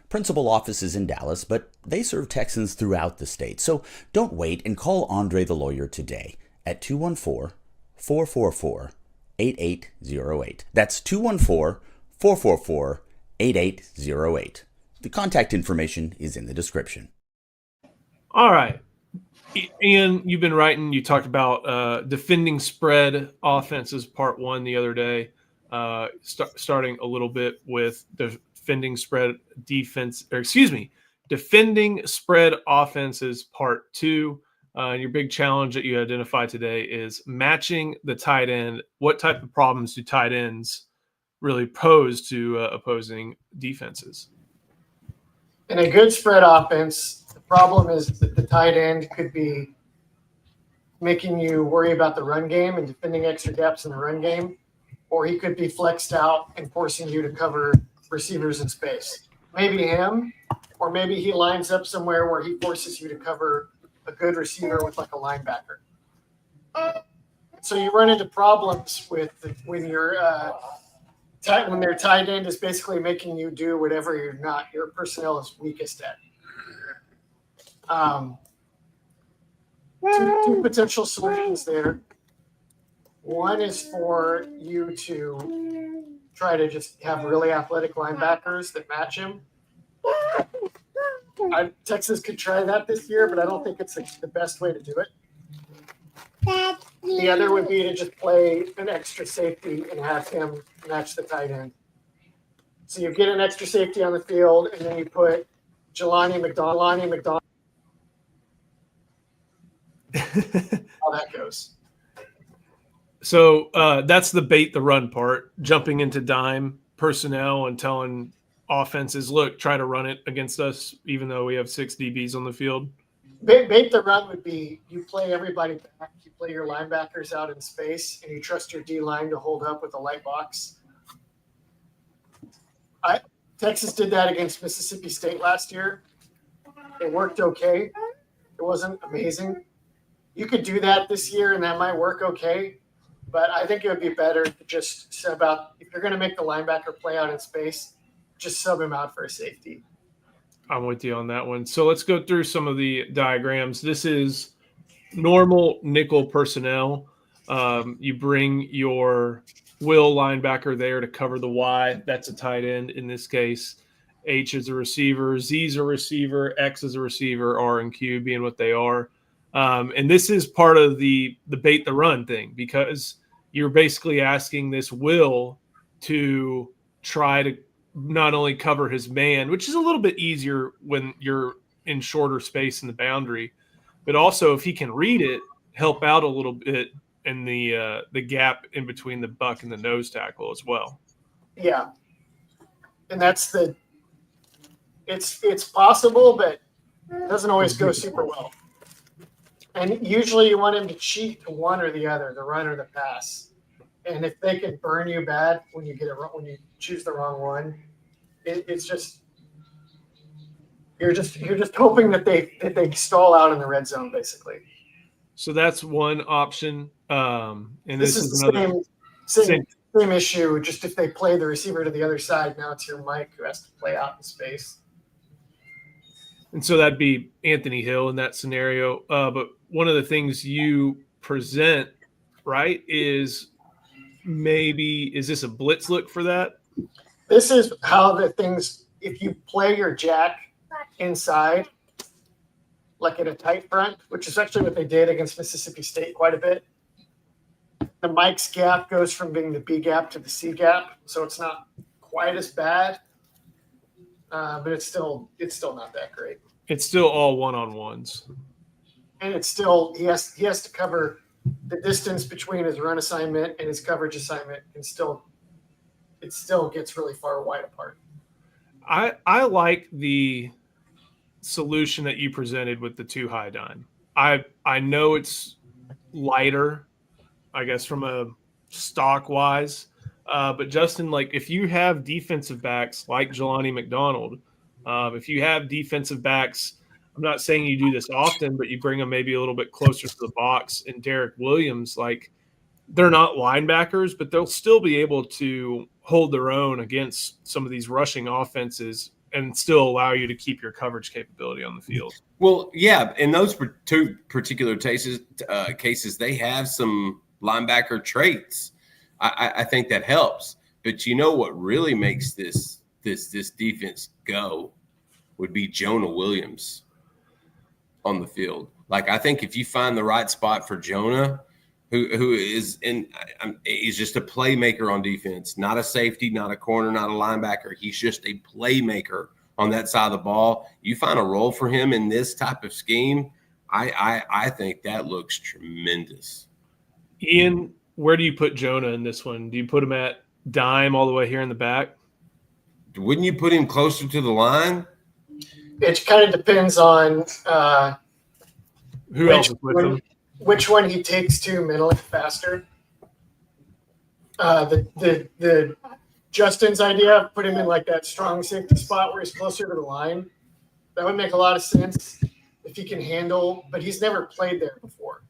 Principal office is in Dallas, but they serve Texans throughout the state. So don't wait and call Andre the Lawyer today at 214-444-8808. That's 214-444-8808. The contact information is in the description. All right. Ian, you've been writing. You talked about defending spread offenses part 1 the other day, starting a little bit with defending spread offenses part 2. And your big challenge that you identified today is matching the tight end. What type of problems do tight ends really pose to opposing defenses? In a good spread offense, the problem is that the tight end could be making you worry about the run game and defending extra gaps in the run game, or he could be flexed out and forcing you to cover receivers in space. Maybe him, or maybe he lines up somewhere where he forces you to cover a good receiver with like a linebacker. So you run into problems with when you're when their tight end is basically making you do whatever your personnel is weakest at. Two potential solutions there. One is for you to try to just have really athletic linebackers that match him. Texas could try that this year, but I don't think it's the best way to do it. The other would be to just play an extra safety and have him match the tight end. So you get an extra safety on the field, and then you put Jelani McDonald. How that goes. So that's the bait the run part, jumping into dime personnel and telling offenses, look, try to run it against us, even though we have 6 DBs on the field. Bait the run would be you play everybody back, you play your linebackers out in space, and you trust your D-line to hold up with a light box. Texas did that against Mississippi State last year. It worked okay. It wasn't amazing. You could do that this year, and that might work okay. But I think it would be better to just sub out. If you're going to make the linebacker play out in space, just sub him out for a safety. I'm with you on that one. So let's go through some of the diagrams. This is normal nickel personnel. You bring your will linebacker there to cover the Y. That's a tight end in this case. H is a receiver. Z is a receiver. X is a receiver. R and Q being what they are. And this is part of the bait the run thing, because you're basically asking this will to try to not only cover his man, which is a little bit easier when you're in shorter space in the boundary, but also if he can read it, help out a little bit in the gap in between the buck and the nose tackle as well. Yeah. And that's it's possible, but it doesn't always go super well. And usually you want him to cheat to one or the other, the run or the pass. And if they can burn you bad when you when you choose the wrong one, it's just you're just hoping that they stall out in the red zone, basically. So that's one option. And this is the another same issue. Just if they play the receiver to the other side, now it's your Mike who has to play out in space. And so that'd be Anthony Hill in that scenario. But one of the things you present, right, is this a blitz look for that? This is how if you play your jack inside, like in a tight front, which is actually what they did against Mississippi State quite a bit. The Mike's gap goes from being the B gap to the C gap, so it's not quite as bad. But it's still not that great. It's still all one-on-ones. And it's still he has to cover the distance between his run assignment and his coverage assignment, and it still gets really far wide apart. I like the solution that you presented with the 2 high dime. I know it's lighter, I guess, from a stock wise. But Justin, like if you have defensive backs like Jelani McDonald, if you have defensive backs, I'm not saying you do this often, but you bring them maybe a little bit closer to the box, and Derek Williams, like they're not linebackers, but they'll still be able to hold their own against some of these rushing offenses and still allow you to keep your coverage capability on the field. Well, yeah, in those 2 particular cases, they have some linebacker traits. I think that helps. But you know what really makes this defense go would be Jonah Williams on the field. Like I think if you find the right spot for Jonah, who is he's just a playmaker on defense, not a safety, not a corner, not a linebacker. He's just a playmaker on that side of the ball. You find a role for him in this type of scheme, I think that looks tremendous. Ian, where do you put Jonah in this one? Do you put him at dime all the way here in the back? Wouldn't you put him closer to the line? It kind of depends on Who else is with him? which one he takes to mentally faster. The Justin's idea, put him in like that strong safety spot where he's closer to the line. That would make a lot of sense if he can handle, but he's never played there before.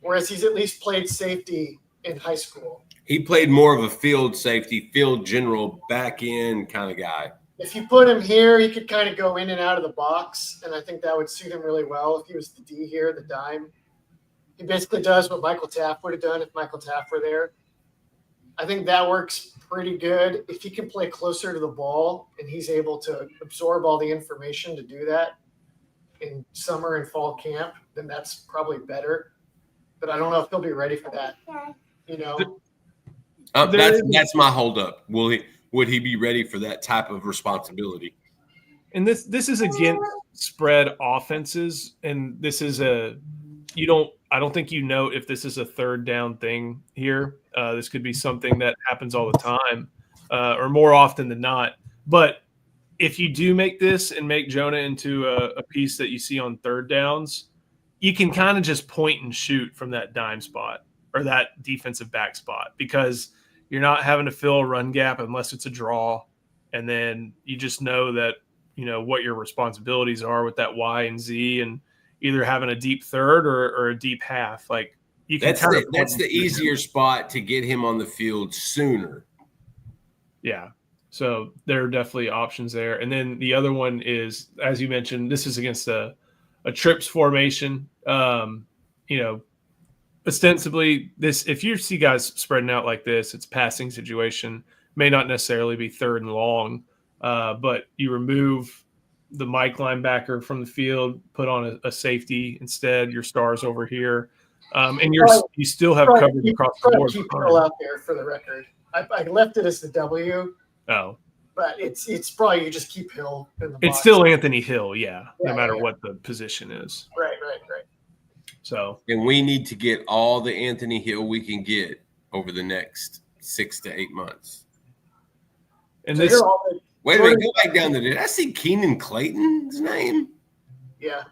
Whereas he's at least played safety in high school. He played more of a field safety, field general, back end kind of guy. If you put him here, he could kind of go in and out of the box, and I think that would suit him really well if he was the D here, the dime. He basically does what Michael Taft would have done if Michael Taft were there. I think that works pretty good. If he can play closer to the ball and he's able to absorb all the information to do that in summer and fall camp, then that's probably better. But I don't know if he'll be ready for that. You know, that's my holdup. Would he be ready for that type of responsibility? And this is against spread offenses, and this is I don't think you know if this is a third down thing here. This could be something that happens all the time, or more often than not. But if you do make this and make Jonah into a piece that you see on third downs, you can kind of just point and shoot from that dime spot or that defensive back spot, because you're not having to fill a run gap unless it's a draw. And then you just know that, you know, what your responsibilities are with that Y and Z, and either having a deep third or a deep half. Like, you can that's the easier spot to get him on the field sooner. Yeah. So there are definitely options there. And then the other one is, as you mentioned, this is against a trips formation. You know, ostensibly this, if you see guys spreading out like this, it's passing situation, may not necessarily be third and long, but you remove the Mike linebacker from the field, put on a safety instead, your stars over here. And you still have coverage across the board. Keep Hill out there for the record. I left it as the W. Oh, but it's probably you just keep Hill in the box. It's still Anthony Hill, no matter what the position is. Right. So, and we need to get all the Anthony Hill we can get over the next 6 to 8 months. And so this, wait a minute, go back down there. Did I see Keenan Clayton's name? Yeah.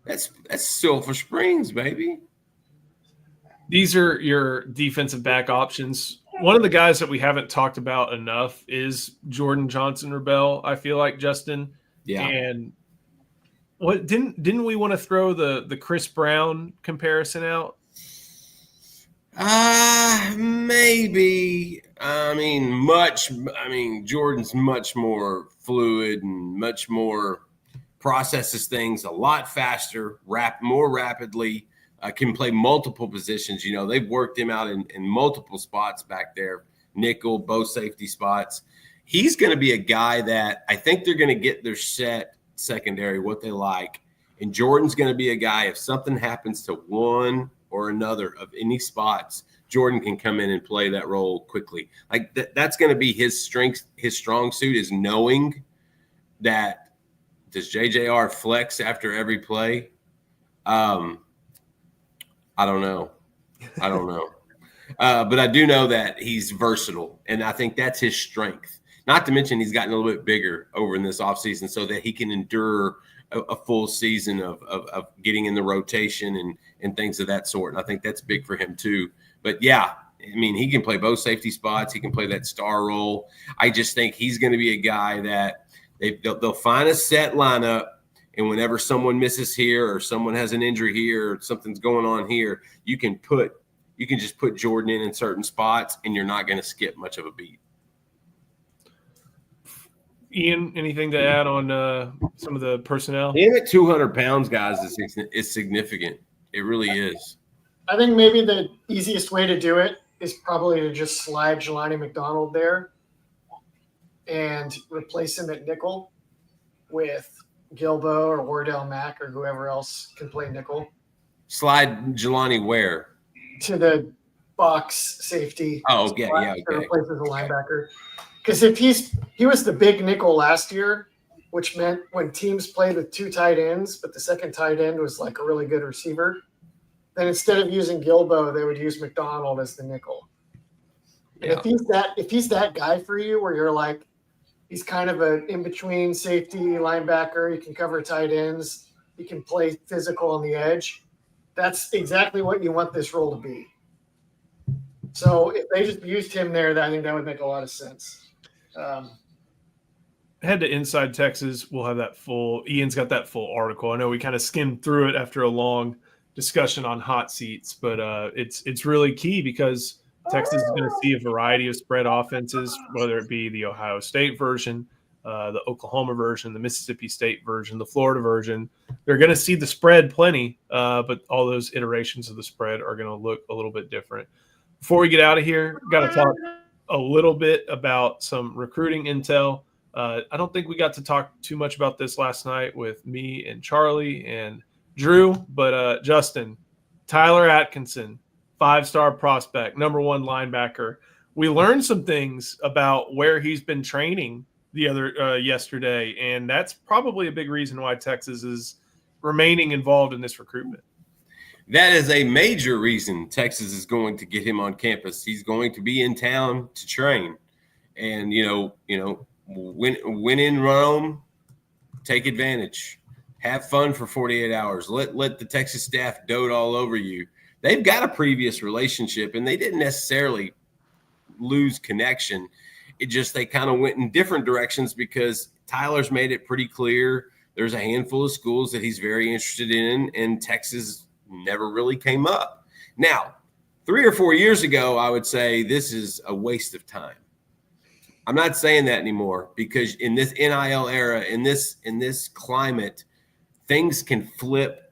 That's Silver Springs, baby. These are your defensive back options. One of the guys that we haven't talked about enough is Jordan Johnson-Rebel, I feel like, Justin. Yeah. And what didn't we want to throw the Chris Brown comparison out? Maybe. Jordan's much more fluid and much more processes things a lot faster, more rapidly, can play multiple positions. You know, they've worked him out in multiple spots back there, nickel, both safety spots. He's going to be a guy that I think they're going to get their set secondary, what they like. And Jordan's going to be a guy, if something happens to one or another of any spots, Jordan can come in and play that role quickly. Like that's going to be his strength. His strong suit is knowing that, does JJR flex after every play? I don't know. But I do know that he's versatile, and I think that's his strength. Not to mention he's gotten a little bit bigger over in this offseason so that he can endure a full season of getting in the rotation and things of that sort. And I think that's big for him too. But, yeah, I mean, he can play both safety spots. He can play that star role. I just think he's going to be a guy that they'll find a set lineup, and whenever someone misses here or someone has an injury here or something's going on here, you can just put Jordan in certain spots, and you're not going to skip much of a beat. Ian, anything to add on some of the personnel? Him at 200 pounds, guys, is significant. It really is. I think maybe the easiest way to do it is probably to just slide Jelani McDonald there and replace him at nickel with Gilbo or Wardell Mack or whoever else can play nickel. Slide Jelani where? To the box safety. Oh, okay, yeah, okay. Replaces the linebacker. Because if he was the big nickel last year, which meant when teams played with two tight ends, but the second tight end was like a really good receiver, then instead of using Gilbo, they would use McDonald as the nickel. And if he's that guy for you, where you're like, He's kind of an in-between safety linebacker. He can cover tight ends. He can play physical on the edge. That's exactly what you want this role to be. So if they just used him there, I think that would make a lot of sense. Head to Inside Texas. We'll have that full. Ian's got that full article. I know we kind of skimmed through it after a long discussion on hot seats, but it's really key because Texas is going to see a variety of spread offenses, whether it be the Ohio State version, the Oklahoma version, the Mississippi State version, the Florida version. They're going to see the spread plenty, but all those iterations of the spread are going to look a little bit different. Before we get out of here, got to talk a little bit about some recruiting intel. I don't think we got to talk too much about this last night with me and Charlie and Drew, but Justin, Tyler Atkinson, 5-star prospect, number 1 linebacker. We learned some things about where he's been training yesterday, and that's probably a big reason why Texas is remaining involved in this recruitment. That is a major reason Texas is going to get him on campus. He's going to be in town to train, and when in Rome, take advantage. Have fun for 48 hours. Let the Texas staff dote all over you. They've got a previous relationship, and they didn't necessarily lose connection. It just they kind of went in different directions because Tyler's made it pretty clear there's a handful of schools that he's very interested in, and Texas never really came up. Now, 3 or 4 years ago, I would say this is a waste of time. I'm not saying that anymore because in this NIL era, in this climate, things can flip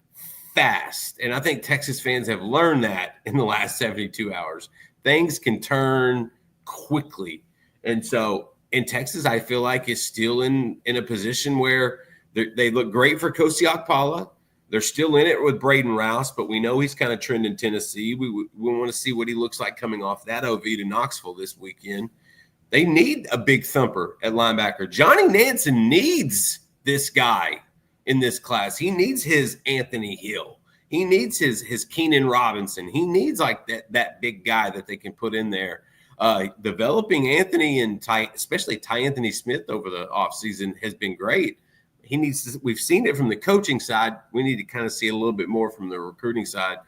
fast. And I think Texas fans have learned that in the last 72 hours. Things can turn quickly. And so in Texas, I feel like is still in a position where they look great for Kosiak Pala. They're still in it with Braden Rouse, but we know he's kind of trending Tennessee. We want to see what he looks like coming off that OV to Knoxville this weekend. They need a big thumper at linebacker. Johnny Nansen needs this guy in this class. He needs his Anthony Hill. He needs his Keenan Robinson. He needs like that big guy that they can put in there. Developing Anthony and especially Ty Anthony Smith over the offseason has been great. We've seen it from the coaching side. We need to kind of see a little bit more from the recruiting side.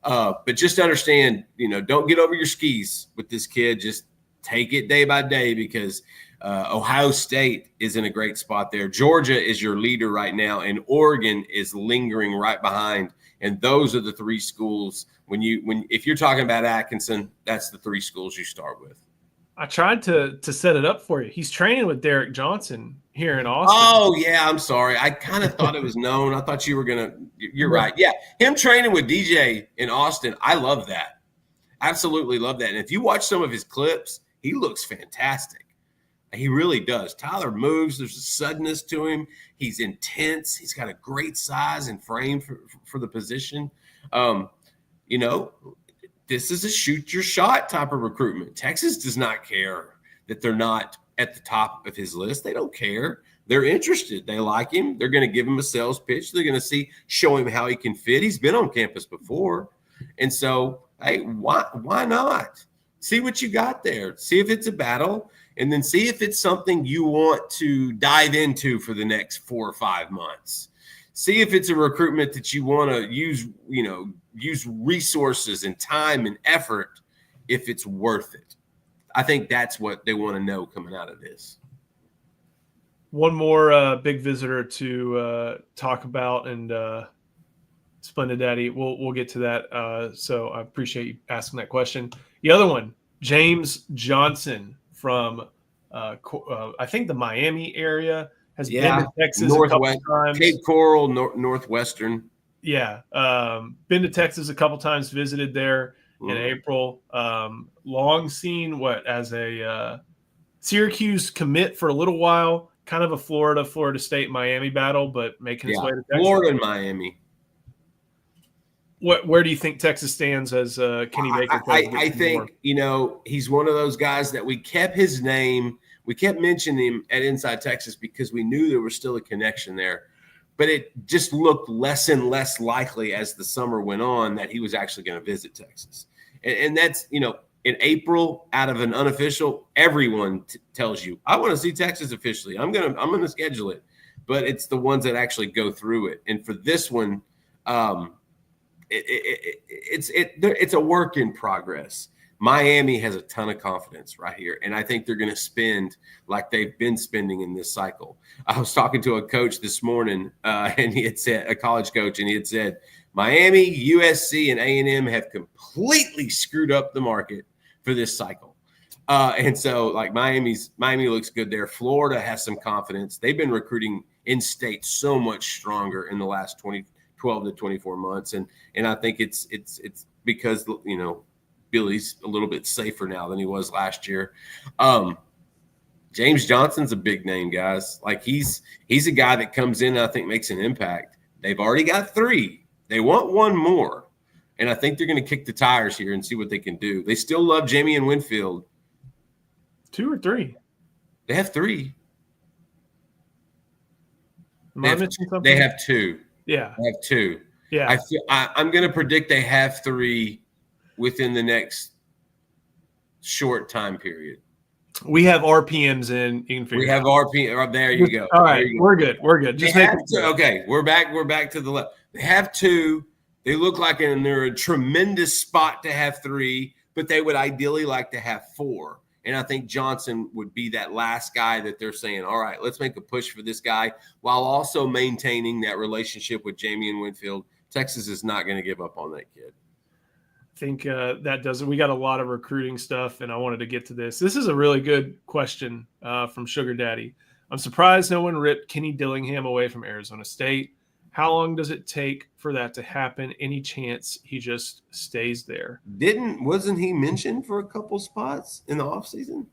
But just understand, don't get over your skis with this kid. Just take it day by day because Ohio State is in a great spot there. Georgia is your leader right now, and Oregon is lingering right behind. And those are the 3 schools. If you're talking about Atkinson, that's the 3 schools you start with. I tried to set it up for you. He's training with Derek Johnson here in Austin. Oh, yeah, I'm sorry. I kind of thought it was known. I thought you were going to – you're right. Yeah, him training with DJ in Austin, I love that. Absolutely love that. And if you watch some of his clips, he looks fantastic. He really does. Tyler moves. There's a suddenness to him. He's intense. He's got a great size and frame for the position. This is a shoot your shot type of recruitment. Texas does not care that they're not at the top of his list. They don't care. They're interested. They like him. They're going to give him a sales pitch. They're going to show him how he can fit. He's been on campus before. And so, hey, why not? See what you got there. See if it's a battle, and then see if it's something you want to dive into for the next 4 or 5 months. See if it's a recruitment that you want to use resources and time and effort if it's worth it. I think that's what they want to know coming out of this. One more big visitor to talk about, and Splendid Daddy, we'll get to that. So I appreciate you asking that question. The other one, James Johnson from I think the Miami area, has been to Texas a couple times. Cape Coral, Northwestern. Yeah. Been to Texas a couple times, visited there in April. Long seen as a Syracuse commit for a little while, kind of a Florida State, Miami battle, but making its way to Texas. Florida and Miami. Where do you think Texas stands as Kenny Baker? I think, he's one of those guys that we kept his name. We kept mentioning him at Inside Texas because we knew there was still a connection there. But it just looked less and less likely as the summer went on that he was actually going to visit Texas. And that's, in April, out of an unofficial, everyone tells you, I want to see Texas officially. I'm gonna schedule it. But it's the ones that actually go through it. And for this one, it's a work in progress. Miami has a ton of confidence right here, and I think they're going to spend like they've been spending in this cycle. I was talking to a coach this morning, and he had said, a college coach, and he had said, Miami, USC, and A&M have completely screwed up the market for this cycle. And so, like, Miami looks good there. Florida has some confidence. They've been recruiting in-state so much stronger in the last 12 to 24 months, and I think it's because, you know, Billy's a little bit safer now than he was last year. James Johnson's a big name, guys. Like, he's a guy that comes in and I think makes an impact. They've already got 3. They want 1 more, and I think they're going to kick the tires here and see what they can do. They still love Jamie and Winfield. 2 or 3? They have 3. They have 2. Yeah. They have 2. Yeah. I'm going to predict they have 3 within the next short time period. We have RPMs in. You can figure we have RPM. There you go. All right. We're good. We're good. Just make it okay. We're back to the left. They have 2. They look like they're a tremendous spot to have 3, but they would ideally like to have 4. And I think Johnson would be that last guy that they're saying, all right, let's make a push for this guy while also maintaining that relationship with Jamie and Winfield. Texas is not going to give up on that kid. I think that does it. We got a lot of recruiting stuff, and I wanted to get to this. This is a really good question from Sugar Daddy. I'm surprised no one ripped Kenny Dillingham away from Arizona State. How long does it take for that to happen? Any chance he just stays there? Wasn't he mentioned for a couple spots in the offseason?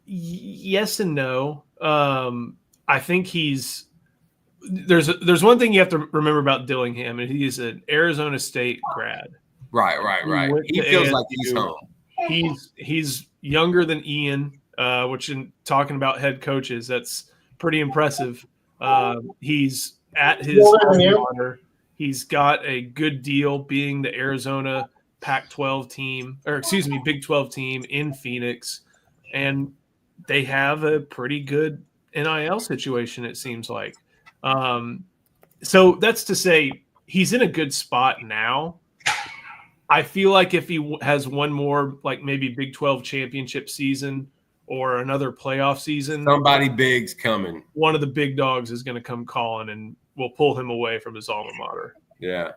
Yes and no. I think there's one thing you have to remember about Dillingham, and he's an Arizona State grad. Right. He feels like he's home. He's younger than Ian, which in talking about head coaches, that's pretty impressive. He's at his water. He's got a good deal being the Arizona Pac-12 team, or excuse me, Big 12 team in Phoenix, and they have a pretty good NIL situation, it seems like. So that's to say he's in a good spot now. I feel like if he has one more, like maybe Big 12 championship season or another playoff season, somebody big's coming. One of the big dogs is going to come calling, and we'll pull him away from his alma mater. Yeah.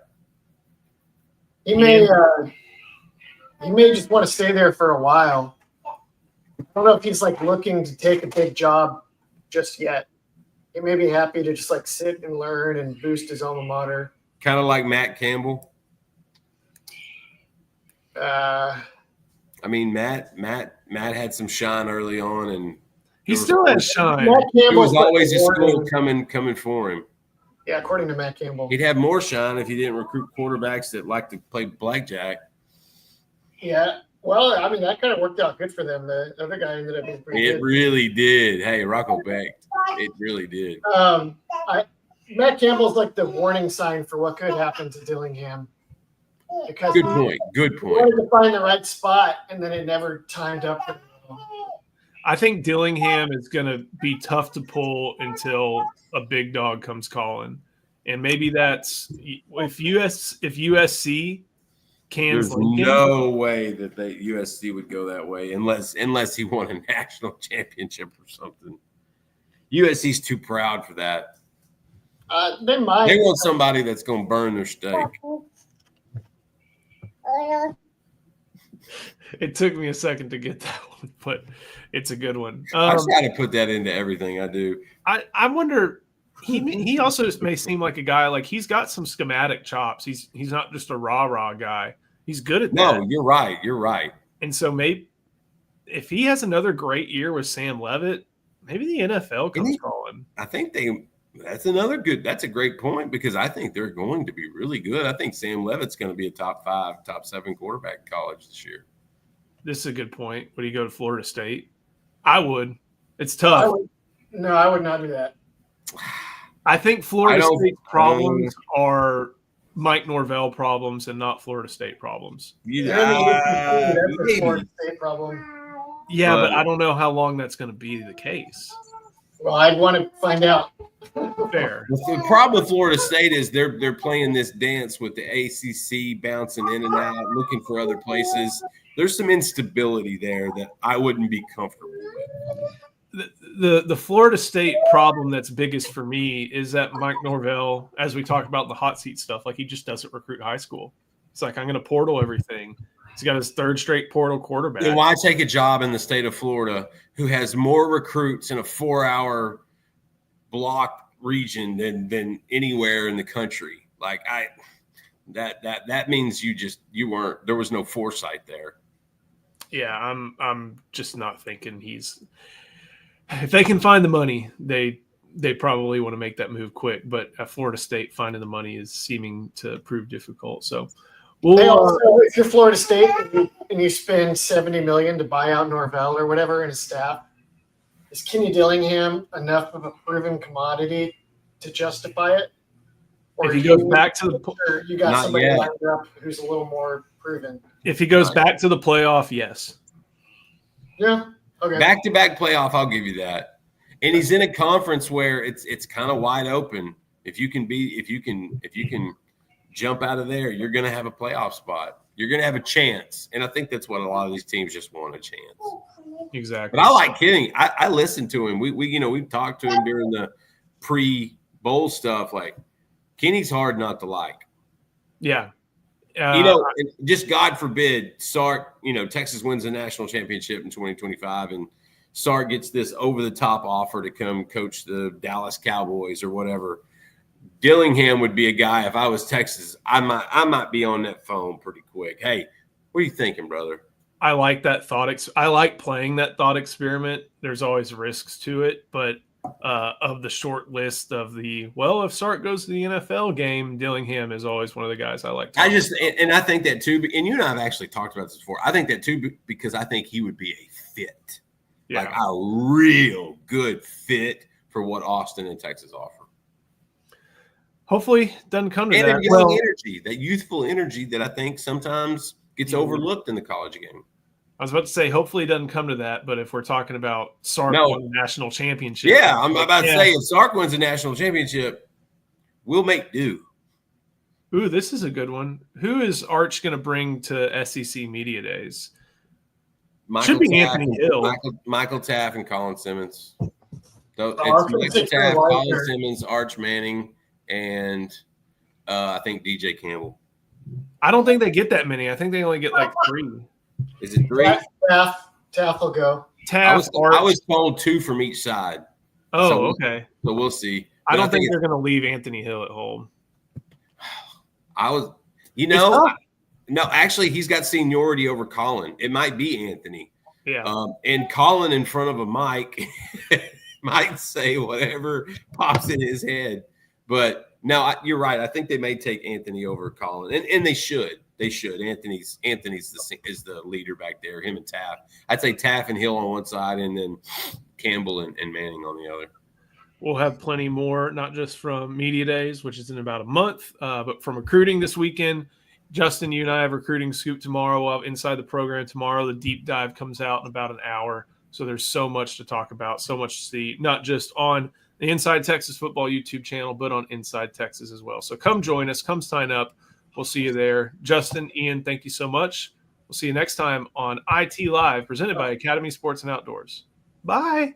He may just want to stay there for a while. I don't know if he's like looking to take a big job just yet. He may be happy to just like sit and learn and boost his alma mater. Kind of like Matt Campbell. I mean, Matt had some shine early on, and he still has shine. It was always a school coming for him. Yeah, according to Matt Campbell, he'd have more shine if he didn't recruit quarterbacks that like to play blackjack. Yeah, well, I mean that kind of worked out good for them. The other guy ended up being pretty good. It really did. Hey, Rocco baked. It really did. Matt Campbell's like the warning sign for what could happen to Dillingham. Because good point. He wanted to find the right spot, and then it never timed up. I think Dillingham is going to be tough to pull until a big dog comes calling, and maybe that's if USC can. There's no way that USC would go that way unless he won a national championship or something. USC's too proud for that. They might. They want somebody that's going to burn their steak. It took me a second to get that one, but it's a good one. I try to put that into everything I do. I wonder. He also may seem like a guy like he's got some schematic chops. He's not just a rah guy. He's good at that. No, you're right. You're right. And so maybe if he has another great year with Sam Leavitt, maybe the NFL comes calling. I think that's a great point because I think they're going to be really good. I think Sam Leavitt's going to be a top 5, top 7 quarterback in college this year. This is a good point. Would he go to Florida State? I would. It's tough. I would not do that. I think Florida State's problems are Mike Norvell problems and not Florida State problems. That's a Florida State problem. Yeah, but I don't know how long that's going to be the case. Well, I'd want to find out. Fair. The problem with Florida State is they're playing this dance with the ACC, bouncing in and out, looking for other places. There's some instability there that I wouldn't be comfortable with. The Florida State problem that's biggest for me is that Mike Norvell, as we talked about the hot seat stuff, like he just doesn't recruit high school. It's like, I'm going to portal everything. He's got his third straight portal quarterback. Then why take a job in the state of Florida who has more recruits in a 4-hour block region than anywhere in the country? Like that means there was no foresight there. Yeah, I'm just not thinking if they can find the money, they probably want to make that move quick. But at Florida State, finding the money is seeming to prove difficult. So, if you're Florida State and you spend $70 million to buy out Norvell or whatever and his staff, is Kenny Dillingham enough of a proven commodity to justify it? Or if he goes back to you got somebody lined up who's a little more proven. If he goes back to the playoff, yes. Yeah. Okay. Back-to-back playoff, I'll give you that. And he's in a conference where it's kind of wide open. If you can jump out of there, you're going to have a playoff spot. You're going to have a chance. And I think that's what a lot of these teams just want, a chance. Exactly. But I like Kenny. I listened to him. We talked to him during the pre-bowl stuff. Like, Kenny's hard not to like. Yeah. Just God forbid Sark, Texas wins the national championship in 2025 and Sark gets this over-the-top offer to come coach the Dallas Cowboys or whatever. Dillingham would be a guy, if I was Texas, I might be on that phone pretty quick. Hey, what are you thinking, brother? I like that thought. I like playing that thought experiment. There's always risks to it, but of the short list of if Sark goes to the NFL game, Dillingham is always one of the guys I like. I think that too, and you and I have actually talked about this before. I think that too because I think he would be a fit, like a real good fit for what Austin and Texas offer. Hopefully, it doesn't come to that. And young energy, that youthful energy that I think sometimes gets overlooked in the college game. I was about to say, hopefully it doesn't come to that, but if we're talking about Sark winning the national championship. Yeah, I'm about to say, if Sark wins the national championship, we'll make do. Ooh, this is a good one. Who is Arch going to bring to SEC Media Days? Should be Anthony Hill. Michael Taff and Colin Simmons. So it's Michael Taff, Colin Simmons, Arch Manning, and I think DJ Campbell. I don't think they get that many. I think they only get like 3. Is it 3? Taff will go. I was told 2 from each side. Oh, okay. So we'll see. But I don't think they're going to leave Anthony Hill at home. No, actually, he's got seniority over Colin. It might be Anthony. Yeah. And Colin in front of a mic might say whatever pops in his head. But no, you're right. I think they may take Anthony over Colin, and they should. They should. Anthony's is the leader back there. Him and Taff. I'd say Taff and Hill on one side, and then Campbell and Manning on the other. We'll have plenty more, not just from Media Days, which is in about a month, but from recruiting this weekend. Justin, you and I have recruiting scoop tomorrow. We'll have Inside the Program tomorrow. The deep dive comes out in about an hour. So there's so much to talk about, so much to see, not just on the Inside Texas Football YouTube channel, but on Inside Texas as well. So come join us. Come sign up. We'll see you there. Justin, Ian, thank you so much. We'll see you next time on IT Live, presented by Academy Sports and Outdoors. Bye.